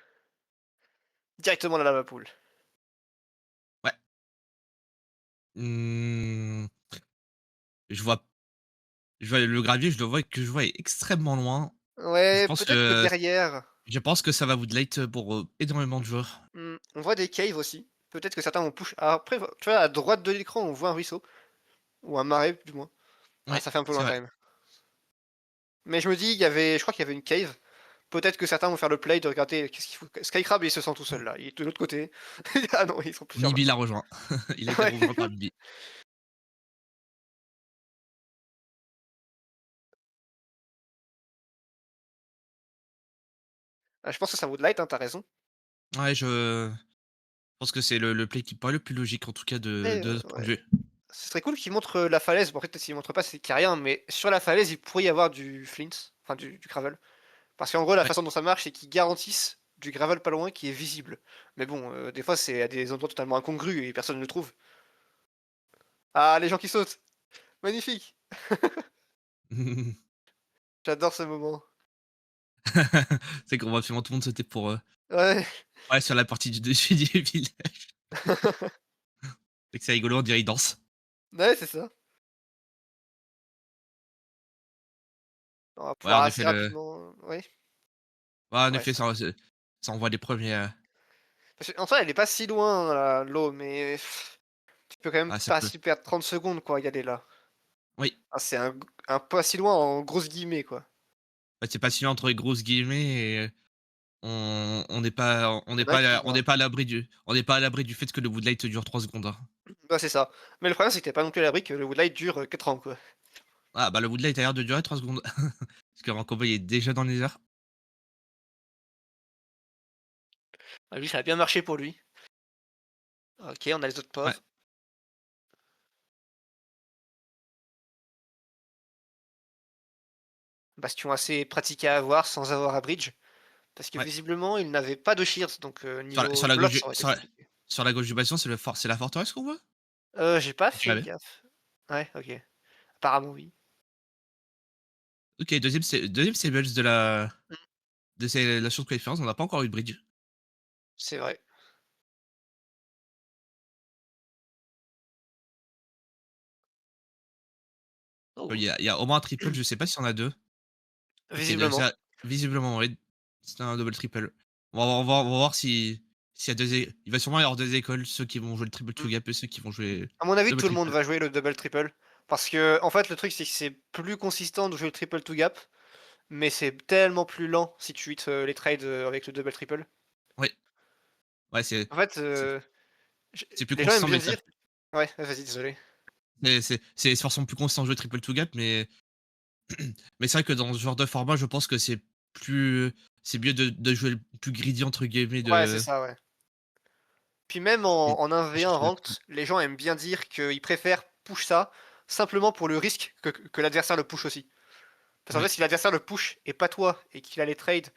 Directement la lava pool. Ouais. Mmh, je vois je vois le gravier, je vois est extrêmement loin. Je Ouais, pense peut-être que que derrière, ça va woodlight pour, énormément de joueurs. on voit des caves aussi. Peut-être que certains vont push. Ah, après, tu vois, à droite de l'écran, on voit un ruisseau. Ou un marais, du moins. Ah, Oui, ça fait un peu c'est loin quand vrai. même. Mais je me dis, je crois qu'il y avait une cave. Peut-être que certains vont faire le play de regarder qu'est-ce qu'il faut. Skycrab, il se sent tout seul là. Il est de l'autre côté. Ah non, ils sont plusieurs Mibi l'a maintenant. rejoint. Il a été Ouais. rejoint par Mibi. Ah, je pense que ça vaut de light, hein, t'as raison. Ouais, je pense que c'est le play qui paraît le plus logique en tout cas Mais de ce point de ouais. vue. Ce serait cool qu'ils montrent la falaise. Bon, après, peut-être s'ils montrent pas, c'est qu'il n'y a rien. Mais sur la falaise, il pourrait y avoir du flint. Enfin, du gravel. Parce qu'en gros, la Ouais. façon dont ça marche, c'est qu'ils garantissent du gravel pas loin qui est visible. Mais bon, des fois, c'est à des endroits totalement incongrus et personne ne le trouve. Ah, les gens qui sautent! Magnifique! J'adore ce moment. C'est qu'on voit absolument tout le monde sauter pour, Ouais. ouais, sur la partie du dessus du village. Et que c'est rigolo, on dirait ils dansent. Ouais, c'est ça. On va Ouais, pouvoir en assez effet, le rapidement, oui. ouais, en Ouais, effet, ça ça envoie les premiers, parce qu'en soi, elle est pas si loin la l'eau, mais tu peux quand même ah ça pas peut s'y perdre 30 secondes, quoi, y aller là. oui, Ah, c'est un pas si loin en grosses guillemets, quoi. bah, c'est pas si loin entre les grosses guillemets et on n'est pas Il y en a un qui va. on n'est pas à l'abri du fait que le woodlight dure 3 secondes, hein. Bah, c'est ça. Mais le problème, c'est que tu pas non plus à l'abri que le Woodlight dure, 4 ans, quoi. Ah bah, le woodlight a l'air de durer 3 secondes. Parce que Rankoboy est déjà dans les airs. Ah, lui, ça a bien marché pour lui. OK, on a les autres Ouais, pauvres. Bastion assez pratique à avoir sans avoir à bridge, parce que ouais. visiblement, il n'avait pas de shields, donc niveau Sur la gauche bluff, du ça aurait été compliqué. sur la gauche du bastion, c'est la forteresse qu'on voit? J'ai pas Tu fait l'avais? gaffe. Ouais, OK. Apparemment, oui. OK, deuxième stables de la Mmh, la surprise préférence, on n'a pas encore eu de bridge. c'est vrai. Oh, Il y a au moins un triple, je sais pas s'il y en a 2. OK, visiblement. Visiblement, oui. C'était un double triple. On va voir si s'il y a 2 é il va sûrement y avoir 2 écoles, ceux qui vont jouer le triple two Mmh. gap et ceux qui vont jouer À mon avis, double tout le monde triple. va jouer le double triple parce que en fait, le truc, c'est que c'est plus consistant de jouer le triple to gap, mais c'est tellement plus lent si tu hits, les trades, avec le double triple. Oui, ouais, c'est En fait, c'est j c'est plus les gens aiment consistant, bien mais tu dire ouais, vas-y, désolé. c'est forcément plus consistant de jouer triple two gap, mais c'est vrai que dans ce genre de format, je pense que c'est mieux de jouer le plus «greedy» entre guillemets Ouais, c'est de ça, ouais. Puis même et en 1v1 chercher la ranked, les gens aiment bien dire qu'ils préfèrent push ça, simplement pour le risque que l'adversaire le push aussi. Parce qu'en oui, fait, si l'adversaire le push et pas toi, et qu'il a les trades,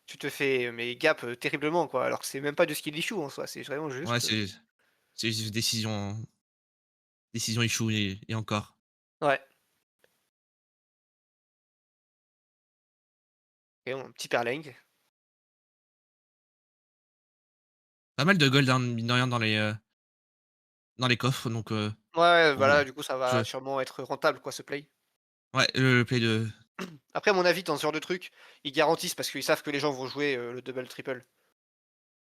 tu te fais, mais gap, terriblement, quoi. Alors que c'est même pas du skill issue en soi, c'est vraiment ouais, juste, c'est juste décision échouée et encore. ouais. Et un petit perleng. Pas mal de gold, hein, mine de rien dans les coffres donc Ouais, ouais, bah bon, là, du coup, ça je va sûrement être rentable, quoi, ce play. ouais, le play de Après, à mon avis, dans ce genre de truc, ils garantissent parce qu'ils savent que les gens vont jouer, le double triple.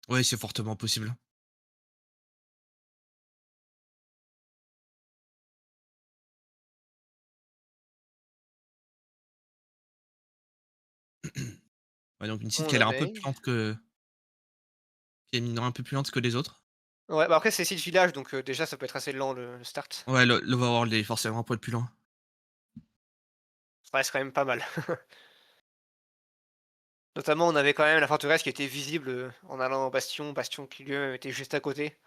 ouais, c'est fortement possible. Ouais, donc une site On qui a l'air un peu plus avait lente que qui est mine de rien un peu plus lente que les autres. ouais, bah, après, c'est site village, donc déjà, ça peut être assez lent le start. Ouais, le l'overworld est forcément un poil plus lent. Ça reste quand même pas mal. Notamment, on avait quand même la forteresse qui était visible, en allant au bastion, bastion qui lui-même était juste à côté.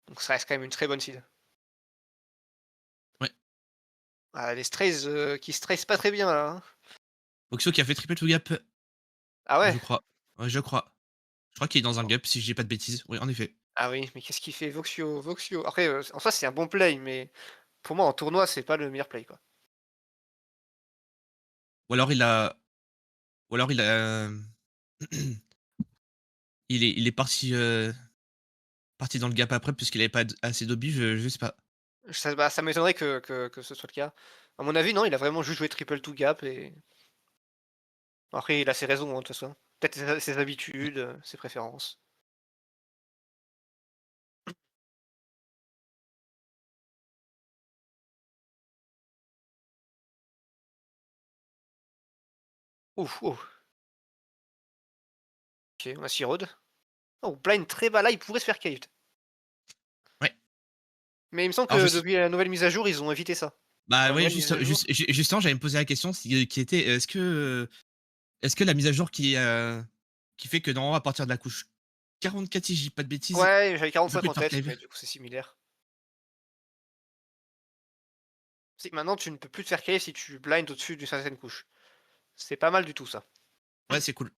Donc ça reste quand même une très bonne seed. Ouais. Ah, les strays, qui stressent pas très bien là, hein. Oxo qui a fait triple to gap, Ah je ouais? crois. Ouais, je crois. Je crois qu'il est dans un gap si je dis pas de bêtises. Oui, en effet. Ah oui, mais qu'est-ce qu'il fait Voxio, Voxio? Après, en soi, c'est un bon play, mais pour moi, en tournoi, c'est pas le meilleur play, quoi. Ou alors il a ou alors il est parti dans le gap après puisqu'il avait pas d assez d'obi, je sais pas. Ça bah, ça m'étonnerait que ce soit le cas. À mon avis, non, il a vraiment juste joué triple to gap et après il a ses raisons, hein, de toute façon. Peut-être ses Ouais. habitudes, ses préférences. Ouf, ouf. OK, on a Searoad. Oh, blind très bas, là, il pourrait se faire caved. Ouais. Mais il me semble Alors je que sais depuis la nouvelle mise à jour, ils ont évité ça. Dans bah, la ouais, nouvelle mise à jour justement, j'allais me poser la question qui était est-ce que la mise à jour qui fait que normalement à partir de la couche 44 si je dis pas de bêtises, ouais, j'avais tu peux 45 plus en te faire tête, cave? mais du coup, c'est similaire. C'est que maintenant, tu ne peux plus te faire cave si tu blind au-dessus d'une certaine couche. C'est pas mal du tout, ça. Ouais, c'est cool.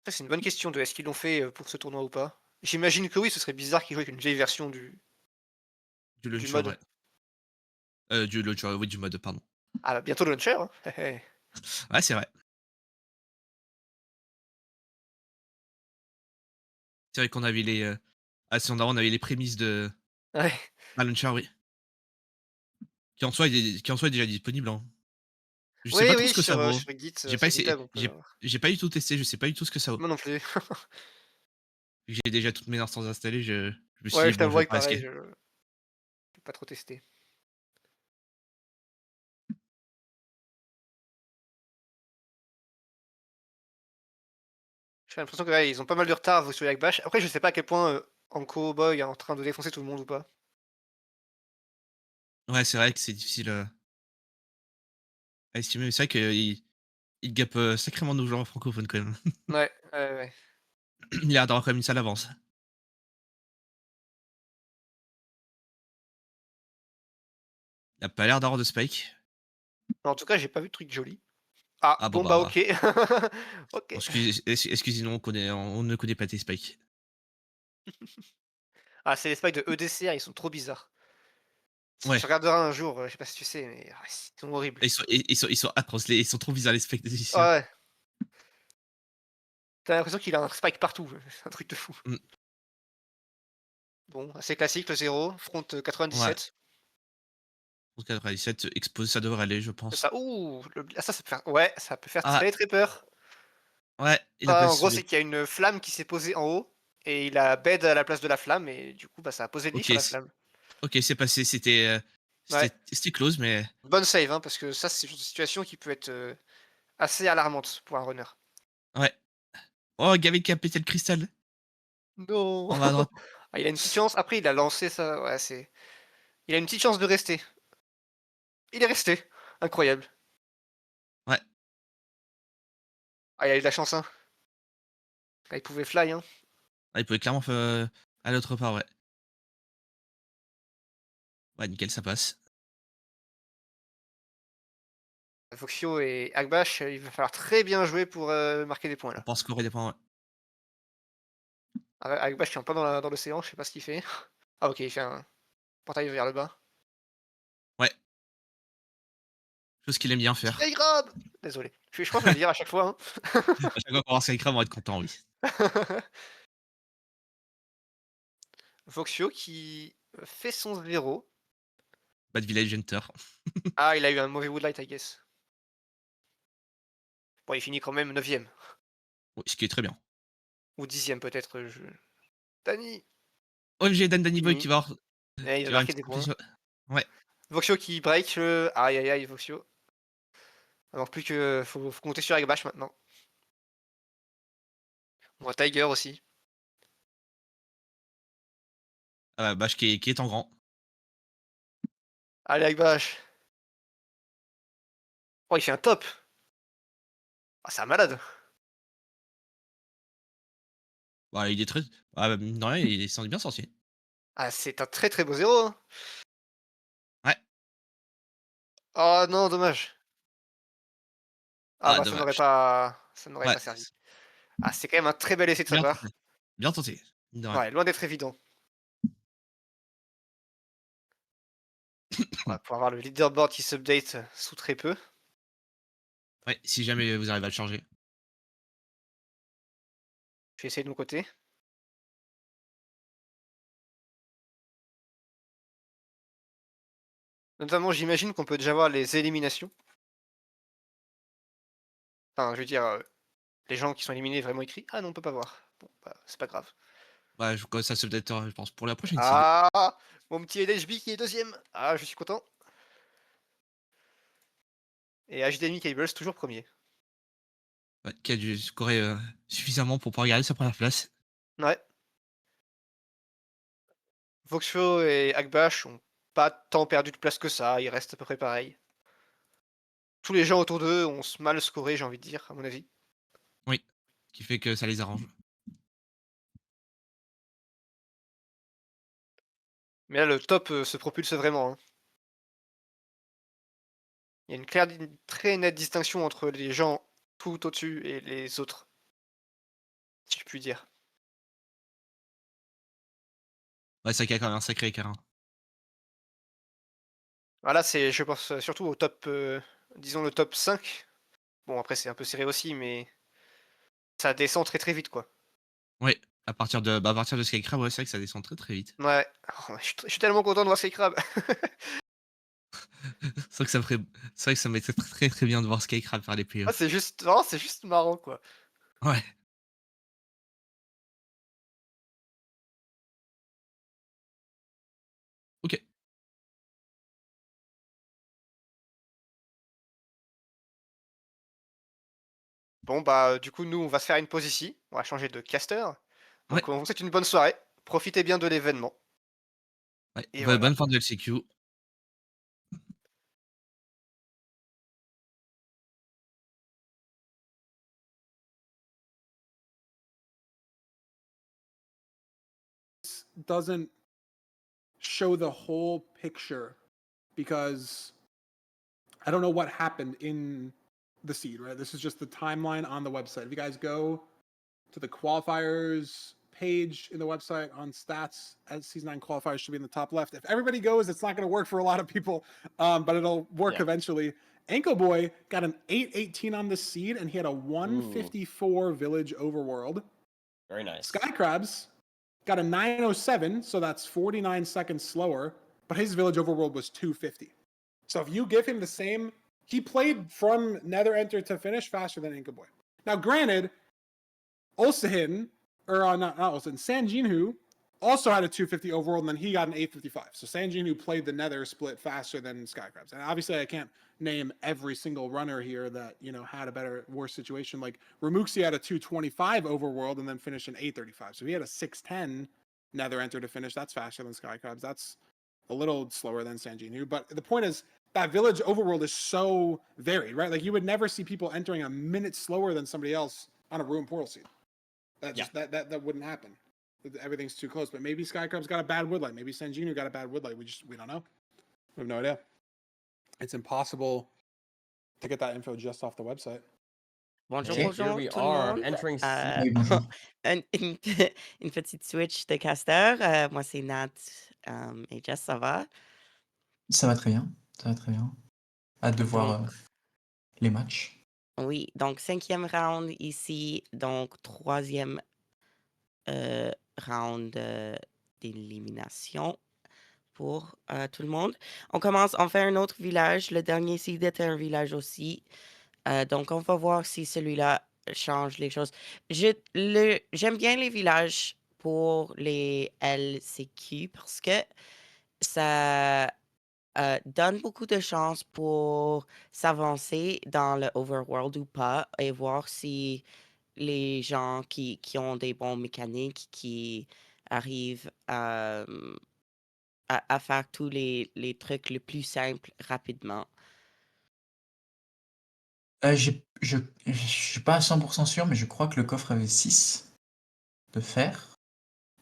Ça, c'est une bonne question de est-ce qu'ils l'ont fait, pour ce tournoi ou pas? J'imagine que oui, ce serait bizarre qu'ils jouent avec une vieille version Du du launcher, mode. ouais. Du launcher, oui, du mode, pardon. Ah bah, bientôt le launcher, hein. Hé hé. Ouais, c'est vrai. C'est vrai qu'on avait si on avait les prémices de Ouais. un launcher, oui. Qui en soi est déjà disponible, hein. Je sais Oui, pas trop oui, ce que ça vaut. sur Git, J'ai pas sur essayé GitHub, on peut l'avoir. j'ai pas du tout testé, je sais pas du tout ce que ça vaut. Moi non plus. Vu que j'ai déjà toutes mes instances installées, je me suis Ouais, dit: je «Bon, je vais t'avouerais que pas pareil, risquer». j'ai pas trop testé. J'ai l'impression que, ouais, ils ont pas mal de retard sur Bash. Après, je sais pas à quel point, Anko Boy est en train de défoncer tout le monde ou pas. Ouais, c'est vrai que c'est difficile, à estimer, mais c'est vrai qu'il gappe, sacrément nos joueurs francophones quand même. Ouais, ouais, ouais. Il a l'air d'avoir quand même une sale avance. Il a pas l'air d'avoir de spike. En tout cas, j'ai pas vu de truc joli. Ah, Ah bon, bon, bah, bah, OK. OK. excusez-nous, on ne connaît pas tes spikes. Ah, c'est les spikes de EDCR, ils sont trop bizarres. Tu Ouais, regarderas un jour, je sais pas si tu sais, mais ah, ils sont horribles. ils sont atroces, ils sont trop bizarres les spikes des Ouais, Égyptiens. ouais. Tu l'impression qu'il a un spike partout, c'est un truc de fou. Mmh, Bon, assez classique le 0, front, ouais. 97. 97, expose, ça devrait aller, je C'est pense. ça. Ouh, ça, ça peut faire ouais, ça peut faire Ah, très, très peur. ouais, il a pas Ça, en gros, soulevé. c'est qu'il y a une flamme qui s'est posée en haut et il a bed à la place de la flamme et du coup, bah, ça a posé lui OK, sur la flamme. c'est passé, Ouais, c'était close, mais bonne save, hein, parce que ça, c'est une situation qui peut être, assez alarmante pour un runner. ouais. Oh, Gavin qui a pété le cristal Non! en bas à droite. Ah, il a une petite chance. Après, il a lancé ça, ouais, c'est il a une petite chance de rester. Il est resté. Incroyable. Ouais, Ah, il a eu de la chance, hein. Ah, il pouvait fly, hein. il pouvait clairement aller autre part, ouais. Ouais, nickel, ça passe. Foxio et Akbash, il va falloir très bien jouer pour, marquer des points, On là. pense scorer des points, ouais. Ah, Akbash qui est en plein dans l'océan, je sais pas ce qu'il fait. Ah OK, il fait un portail vers le bas. Ouais, chose qu'il aime bien faire. Skygrab! Désolé. Je crois que je vais le dire à chaque fois, hein. À chaque fois qu'on va voir Skycrab, on va être content, oui. Foxio qui, fait son 0. Bad Village Hunter. Ah, il a eu un mauvais woodlight, I guess. Bon, il finit quand même 9e Ouais, ce qui est très bien. ou 10e peut-être, je Dany! OMG, Danny Boy Fini. Et il va qui va un marquer petit des points. complétion. Ouais, Voxio qui break, aïe aïe aïe Voxio. Alors plus que faut compter sur Agbash maintenant. On voit Tiger aussi. Bash qui est en grand. Allez Agbash. Oh il fait un top. Ah c'est un malade. Bah, il est très mine de rien, il s'en est bien sorti. Ah c'est un très, très beau 0, hein. Ouais. Oh non dommage. Ah Ah, bah dommage. ça n'aurait Ouais, pas servi. Ah c'est quand même un très bel essai de sa bien tenté. part. Bien tenté, mine de rien. Ouais, loin d'être évident. On va pouvoir avoir le leaderboard qui s'update sous très peu. Ouais, si jamais vous arrivez à le changer. Je vais essayer de mon côté. Notamment j'imagine qu'on peut déjà voir les éliminations. Enfin je veux dire, les gens qui sont éliminés vraiment écrits. Ah non on peut pas voir. Bon bah c'est pas grave. Ouais, je ça se peut-être, je pense, pour la prochaine seed. Ah! Mon petit LHB qui est 2e. Ah, je suis content. Et HDMI Cables toujours 1er. Ouais, qui a dû scorer, suffisamment pour pouvoir garder sa première place. Ouais. Voxflow et Akbash ont pas tant perdu de place que ça, ils restent à peu près pareil. Tous les gens autour d'eux ont mal scoré, j'ai envie de dire, à mon avis. Oui, qui fait que ça les arrange. Mais là, le top se propulse vraiment, hein. Il y a une très nette distinction entre les gens tout au-dessus et les autres, si je puis dire. Ouais, c'est vrai qu'il y a quand même un sacré écart, hein. Voilà, c'est, je pense, surtout au top, disons le top 5. Bon, après, c'est un peu serré aussi, mais ça descend très très vite, quoi. Ouais, à partir de Skycrab, ouais, c'est vrai que ça descend très, très vite. Ouais, oh, je suis tellement content de voir Skycrab. C'est vrai que c'est vrai que ça m'était très, très, très bien de voir Skycrab faire les Ah, playoffs. c'est juste non, c'est juste marrant, quoi. Ouais, OK. Bon, bah, du coup, nous, on va se faire une pause ici. On va changer de caster. Ouais, Donc, on vous souhaite une bonne soirée. Profitez bien de l'événement ouais, et voilà. bonne fin de LCQ. Doesn't show the whole picture because I don't know what happened in the seed, right? This is just the timeline on the website. If you guys go to the qualifiers page in the website on stats, as season 9 qualifiers should be in the top left. If everybody goes, it's not going to work for a lot of people, but it'll work eventually. Ankle Boy got an 818 on the seed, and he had a 154 village overworld. Very nice. Sky Crabs got a 907, so that's 49 seconds slower, but his village overworld was 250. So if you give him the same, he played from Nether Enter to finish faster than Inca Boy. Now, granted, Ulsahin, or not Ulsahin, San Jinhu also had a 250 overworld, and then he got an 855. So San Jinhu played the Nether split faster than Skycrabs. And obviously, I can't name every single runner here that had a worse situation. Like Ramuxi had a 225 overworld and then finished an 835. So he had a 610 Nether Enter to finish. That's faster than Skycrabs. That's a little slower than San Jinhu. But the point is, that village overworld is so varied, right? Like you would never see people entering a minute slower than somebody else on a Ruin Portal seed. That just that wouldn't happen. Everything's too close. But maybe Skycrab's got a bad woodlight. Maybe San Jinhu got a bad woodlight. We don't know. We have no idea. It's impossible to get that info just off the website. Bonjour, Okay. bonjour Here we tout le are, monde. entering Euh, season. Oui, bonjour. une petite switch de caster. Moi, c'est Nat et Jess, ça va? Ça va très bien. Ça va très bien. Hâte de voir Donc, les matchs. oui, donc 5e round ici, donc 3e round d'élimination pour tout le monde. On fait un autre village. Le dernier seed était un village aussi. Donc, on va voir si celui-là change les choses. J'aime bien les villages pour les LCQ parce que ça donne beaucoup de chances pour s'avancer dans le overworld ou pas et voir si les gens qui ont des bons mécaniques, qui arrivent à faire tous les trucs les plus simples rapidement. Je suis pas à 100% sûr, mais je crois que le coffre avait 6 de fer.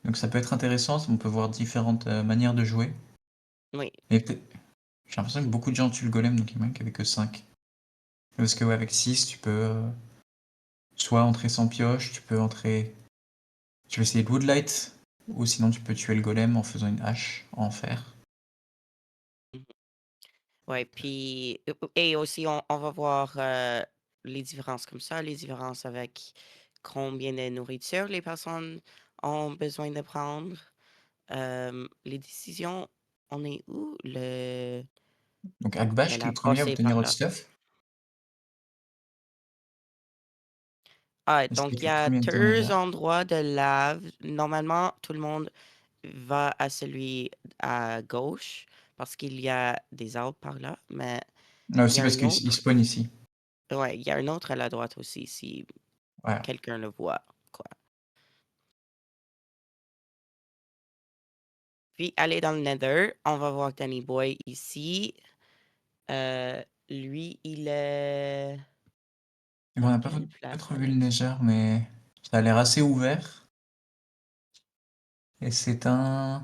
Donc ça peut être intéressant, on peut voir différentes manières de jouer. Oui. Mais j'ai l'impression que beaucoup de gens tuent le golem, donc il y a même qu'il n'y avait que 5. Parce que avec 6, tu peux soit entrer sans pioche, tu peux essayer de woodlight, ou sinon tu peux tuer le golem en faisant une hache en fer. Ouais, puis et aussi on va voir les différences comme ça, les différences avec combien de nourriture les personnes ont besoin de prendre. Les décisions, on est où? Donc Akbash, Elle qui est a le premier à passé obtenir par hot là. stuff. Ah, Et donc c'était il y le a premier à obtenir deux hier. endroits de lave. Normalement, tout le monde va à celui à gauche parce qu'il y a des arbres par là, mais Ah, il aussi y a parce un qu'il autre. spawn ici. Ouais, il y a un autre à la droite aussi, si Ouais. quelqu'un le voit, quoi. Puis aller dans le Nether, on va voir Danny Boy ici. Lui, il est Et ben, on n'a quelle pas place trop vu le avec Nether, mais ça a l'air assez ouvert. Et c'est un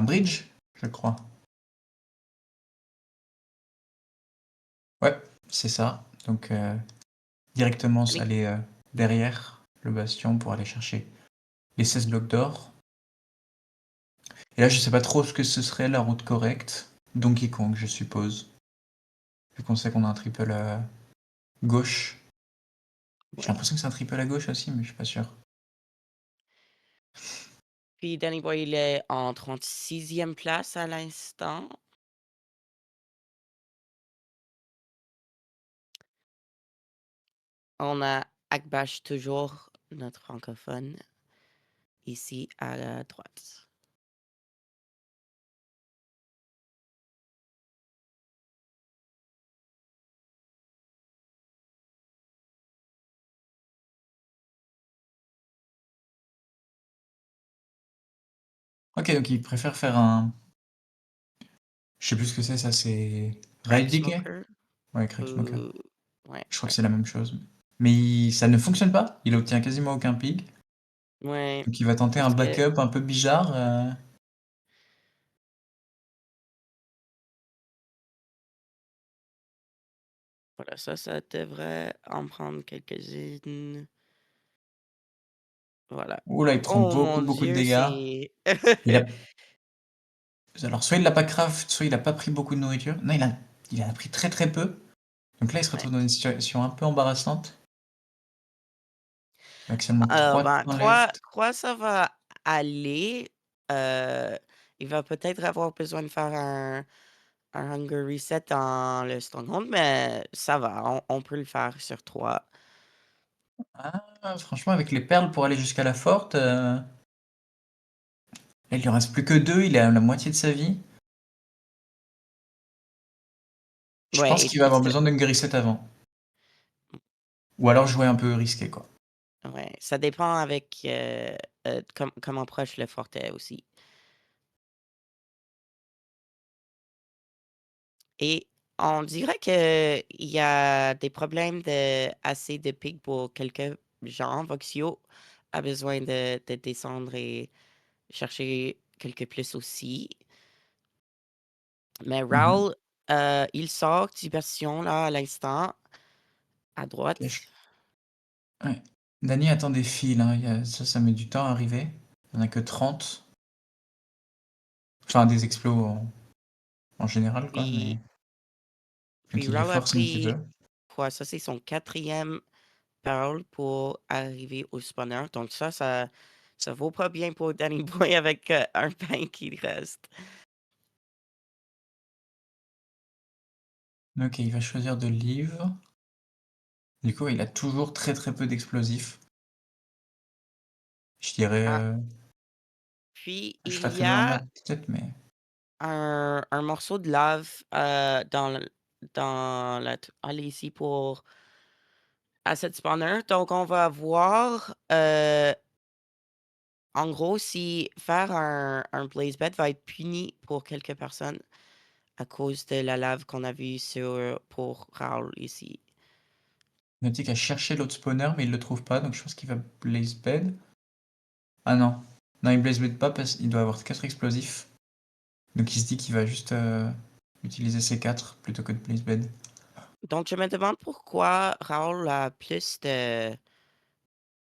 bridge, je crois. Ouais, c'est ça. Donc directement Danny? aller derrière le bastion pour aller chercher les 16 blocs d'or. Et là, je sais pas trop ce que ce serait la route correcte. Donkey Kong, je suppose. Vu qu'on sait qu'on a un triple à gauche. J'ai Ouais. l'impression que c'est un triple à gauche aussi, mais je suis pas sûr. Puis Danny Boy, il est en 36e place à l'instant. On a Akbash toujours, notre francophone, ici à la droite. Ok, donc il préfère faire un... Je sais plus ce que c'est, ça c'est... Raid Crag Decay? Smoker. Ouais, Craig Smoker. Ouais, Je crois que ouais. c'est la même chose. Mais ça ne fonctionne pas. Il obtient quasiment aucun pig. Ouais, Donc il va tenter un parce que backup un peu bizarre. voilà, ça devrait en prendre quelques-unes. Voilà. Ouh là, il prend Oh mon beaucoup de Dieu, dégâts. c'est... Il a... Alors soit il l'a pas craft, soit il a pas pris beaucoup de nourriture. Non, il a pris très très peu. Donc là, il se retrouve dans une situation un peu embarrassante. Actuellement 3 Ben, points left. crois ça va aller. Il va peut-être avoir besoin de faire un Hunger Reset dans le Stronghold, mais ça va, on peut le faire sur 3. Ah, franchement, avec les perles pour aller jusqu'à la forte, il lui reste plus que 2, il est à la moitié de sa vie. Je Ouais, pense et qu'il va puis avoir besoin d'une reset avant. Ou alors jouer un peu risqué, quoi. ouais, ça dépend avec comment proche le fort est aussi. Et on dirait qu'il y a des problèmes de assez de pics pour quelques gens. Voxio a besoin de descendre et chercher quelques plus aussi. Mais Mhm. Raoul, il sort diversion là à l'instant, à droite. Ok, ouais. Dany attend des fils, hein. Ça met du temps à arriver. Il n'y en a que 30. Enfin, des explos en général, quoi, mais... Donc Puis il les Raoul a force un petit peu. pris quoi? Ça, c'est son 4e parole pour arriver au spawner. Donc ça vaut pas bien pour Danny Boy avec un pain qui reste. Ok, il va choisir de livre. Du coup, il a toujours très très peu d'explosifs. Je dirais... Ah, puis je suis il pas y très loin de a ma tête, mais... un morceau de lave dans allez ici pour Asset Spawner. Donc on va voir en gros si faire un Blaze Bed va être puni pour quelques personnes à cause de la lave qu'on a vue pour Raoul ici. Nautic a cherché l'autre spawner, mais il le trouve pas, donc je pense qu'il va blaze bed. Ah non. Non, il blaze bed pas parce qu'il doit avoir 4 explosifs. Donc il se dit qu'il va juste utiliser ses 4 plutôt que de blaze bed. Donc je me demande pourquoi Raoul a plus de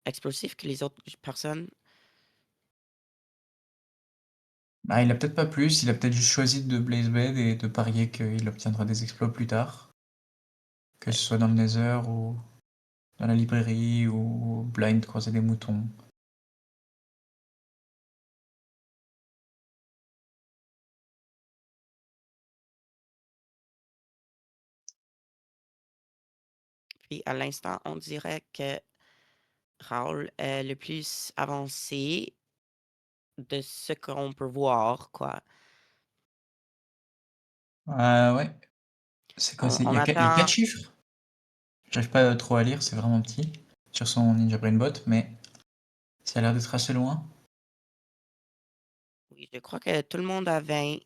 explosifs que les autres personnes. Ah, il a peut-être pas plus, il a peut-être juste choisi de blaze bed et de parier qu'il obtiendra des exploits plus tard. Que ce soit dans le Nether ou dans la librairie ou blind croiser des moutons. Puis à l'instant, on dirait que Raoul est le plus avancé de ce qu'on peut voir, quoi. Ouais. C'est quoi? Il On y a 4 attend, chiffres? J'arrive pas trop à lire, c'est vraiment petit. Sur son Ninja Brain Bot, mais ça a l'air d'être assez loin. oui, je crois que tout le monde a 20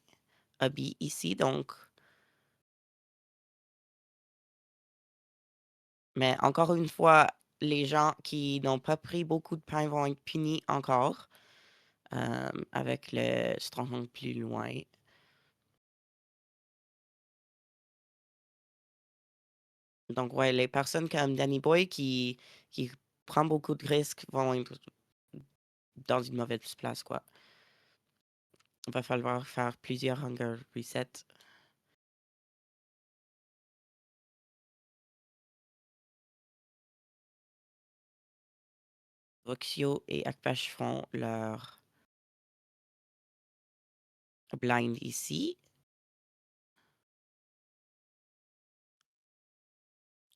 hobbies ici, donc. Mais encore une fois, les gens qui n'ont pas pris beaucoup de pain vont être punis encore avec le stronghold plus loin. Donc, ouais, les personnes comme Danny Boy qui prend beaucoup de risques vont être dans une mauvaise place, quoi. Il va falloir faire plusieurs hunger resets. Voxio et Akpash font leur blind ici.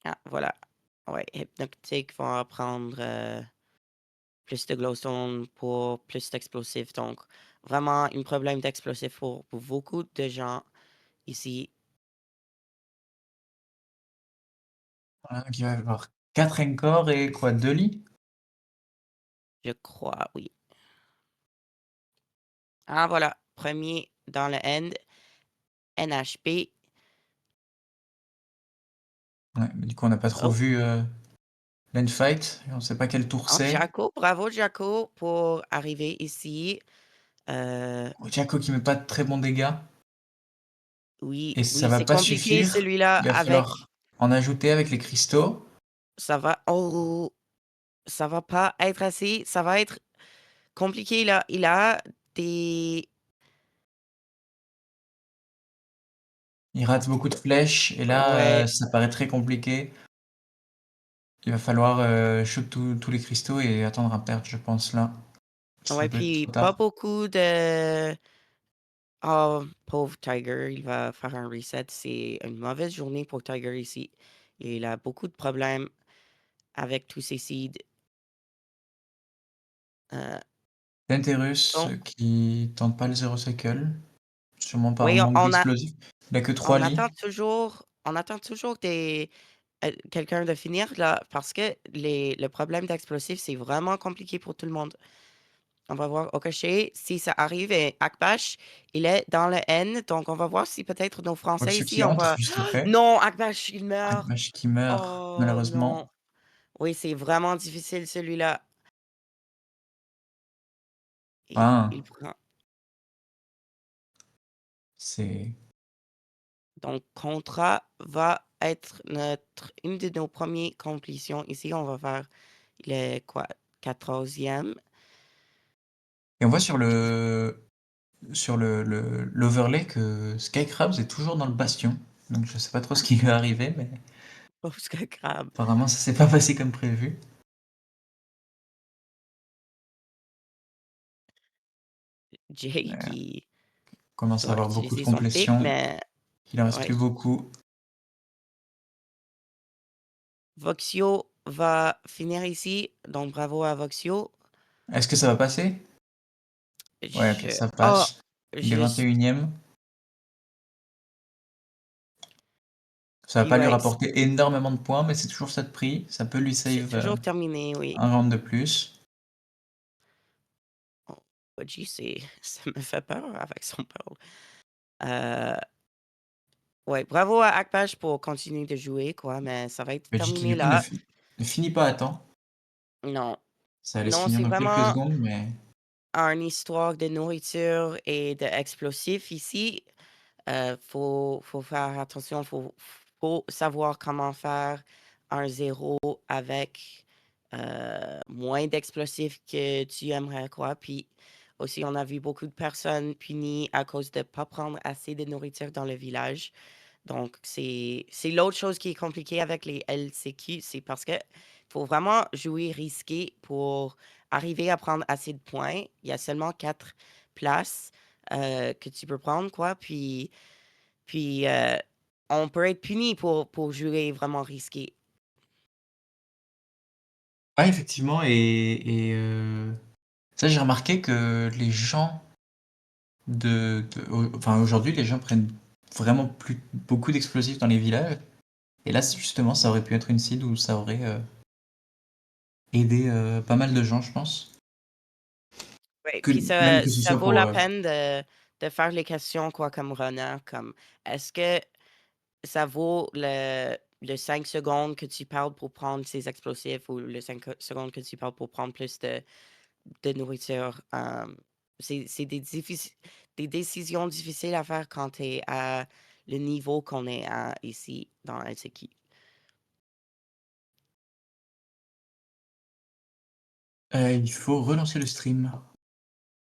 Ah, voilà. Ouais, Hypnotic va prendre plus de glowstone pour plus d'explosifs. Donc, vraiment un problème d'explosifs pour beaucoup de gens ici. Voilà, donc il va y avoir 4 encore et quoi, 2 lits? Je crois, oui. Ah, voilà. Premier dans le end. NHP. Ouais, mais du coup, on n'a pas trop Oh, vu l'endfight. On sait pas quel tour oh, c'est. Jaco. Bravo, Jaco, pour arriver ici. Jaco qui met pas de très bons dégâts. Oui, Et ça oui, va c'est pas compliqué suffire. celui-là Il va avec. falloir en ajouter avec les cristaux. Ça va. Oh, ça va pas être assez. Ça va être compliqué là. Il a des. Il rate beaucoup de flèches. Et là, Ouais, ça paraît très compliqué. Il va falloir shoot tous les cristaux et attendre un perte, je pense, là. Ça ouais, peut être puis trop pas tard. beaucoup de. Oh, pauvre Tiger, il va faire un reset. C'est une mauvaise journée pour Tiger ici. Il a beaucoup de problèmes avec tous ses seeds. Euh, Penterus donc, qui tente pas le zéro cycle, sûrement par oui, manque d'explosifs. Il a que 3 lits. on attend toujours quelqu'un de finir là, parce que le problème d'explosif, c'est vraiment compliqué pour tout le monde. On va voir Okashi, si ça arrive, et Akbash, il est dans le N, donc on va voir si peut-être nos Français Okshu ici, qui on entre va... juste après. Non, Akbash, il meurt. Akbash qui meurt, Oh non. malheureusement. Oui, c'est vraiment difficile celui-là. Il Enfin, prend. c'est... Donc, Contra va être une de nos premières compétitions. Ici, on va faire le quoi, 14e. Et on voit sur l'overlay que Skycrabs est toujours dans le bastion. Donc je sais pas trop ce qui lui est arrivé, mais Pauvre Crabe. apparemment ça s'est pas passé comme prévu. Jay Euh, qui commence à va avoir beaucoup de utiliser son pic, complétion. mais Il en reste ouais. plus beaucoup. Voxio va finir ici, donc bravo à Voxio. Est-ce que ça va passer? Ouais, ok, Je... ça Oh, passe. Il est juste. 21e. Ça va Puis pas lui ouais, rapporter énormément de points, mais c'est toujours ça de prix. Ça peut lui c'est save toujours terminé, oui. un round de plus. Oh, Budgie, ça me fait peur avec son pearl. Euh, ouais, bravo à Akbash pour continuer de jouer, quoi, mais ça va être Belgique qui terminé du coup là. ne finit pas à temps. Non, Ça allait se non, finir c'est dans quelques vraiment secondes, mais une histoire de nourriture et d'explosifs ici. Faut faire attention, faut savoir comment faire un zéro avec moins d'explosifs que tu aimerais, quoi. Puis aussi, on a vu beaucoup de personnes punies à cause de ne pas prendre assez de nourriture dans le village. Donc, c'est l'autre chose qui est compliquée avec les LCQ, c'est parce que faut vraiment jouer risqué pour arriver à prendre assez de points. Il y a seulement 4 places que tu peux prendre, quoi. Puis, on peut être puni pour jouer vraiment risqué. ouais, effectivement, ça j'ai remarqué que les gens enfin aujourd'hui les gens prennent vraiment plus beaucoup d'explosifs dans les villages. Et là justement ça aurait pu être une seed où ça aurait aidé pas mal de gens, je pense. Oui, Que, puis même ça, que ce ça soit vaut pour la peine de faire les questions, quoi, comme runner, comme est-ce que ça vaut le 5 secondes que tu parles pour prendre ces explosifs ou le 5 secondes que tu parles pour prendre plus de nourriture. C'est des décisions difficiles à faire quand tu es à le niveau qu'on est à ici dans LCQ. il faut relancer le stream.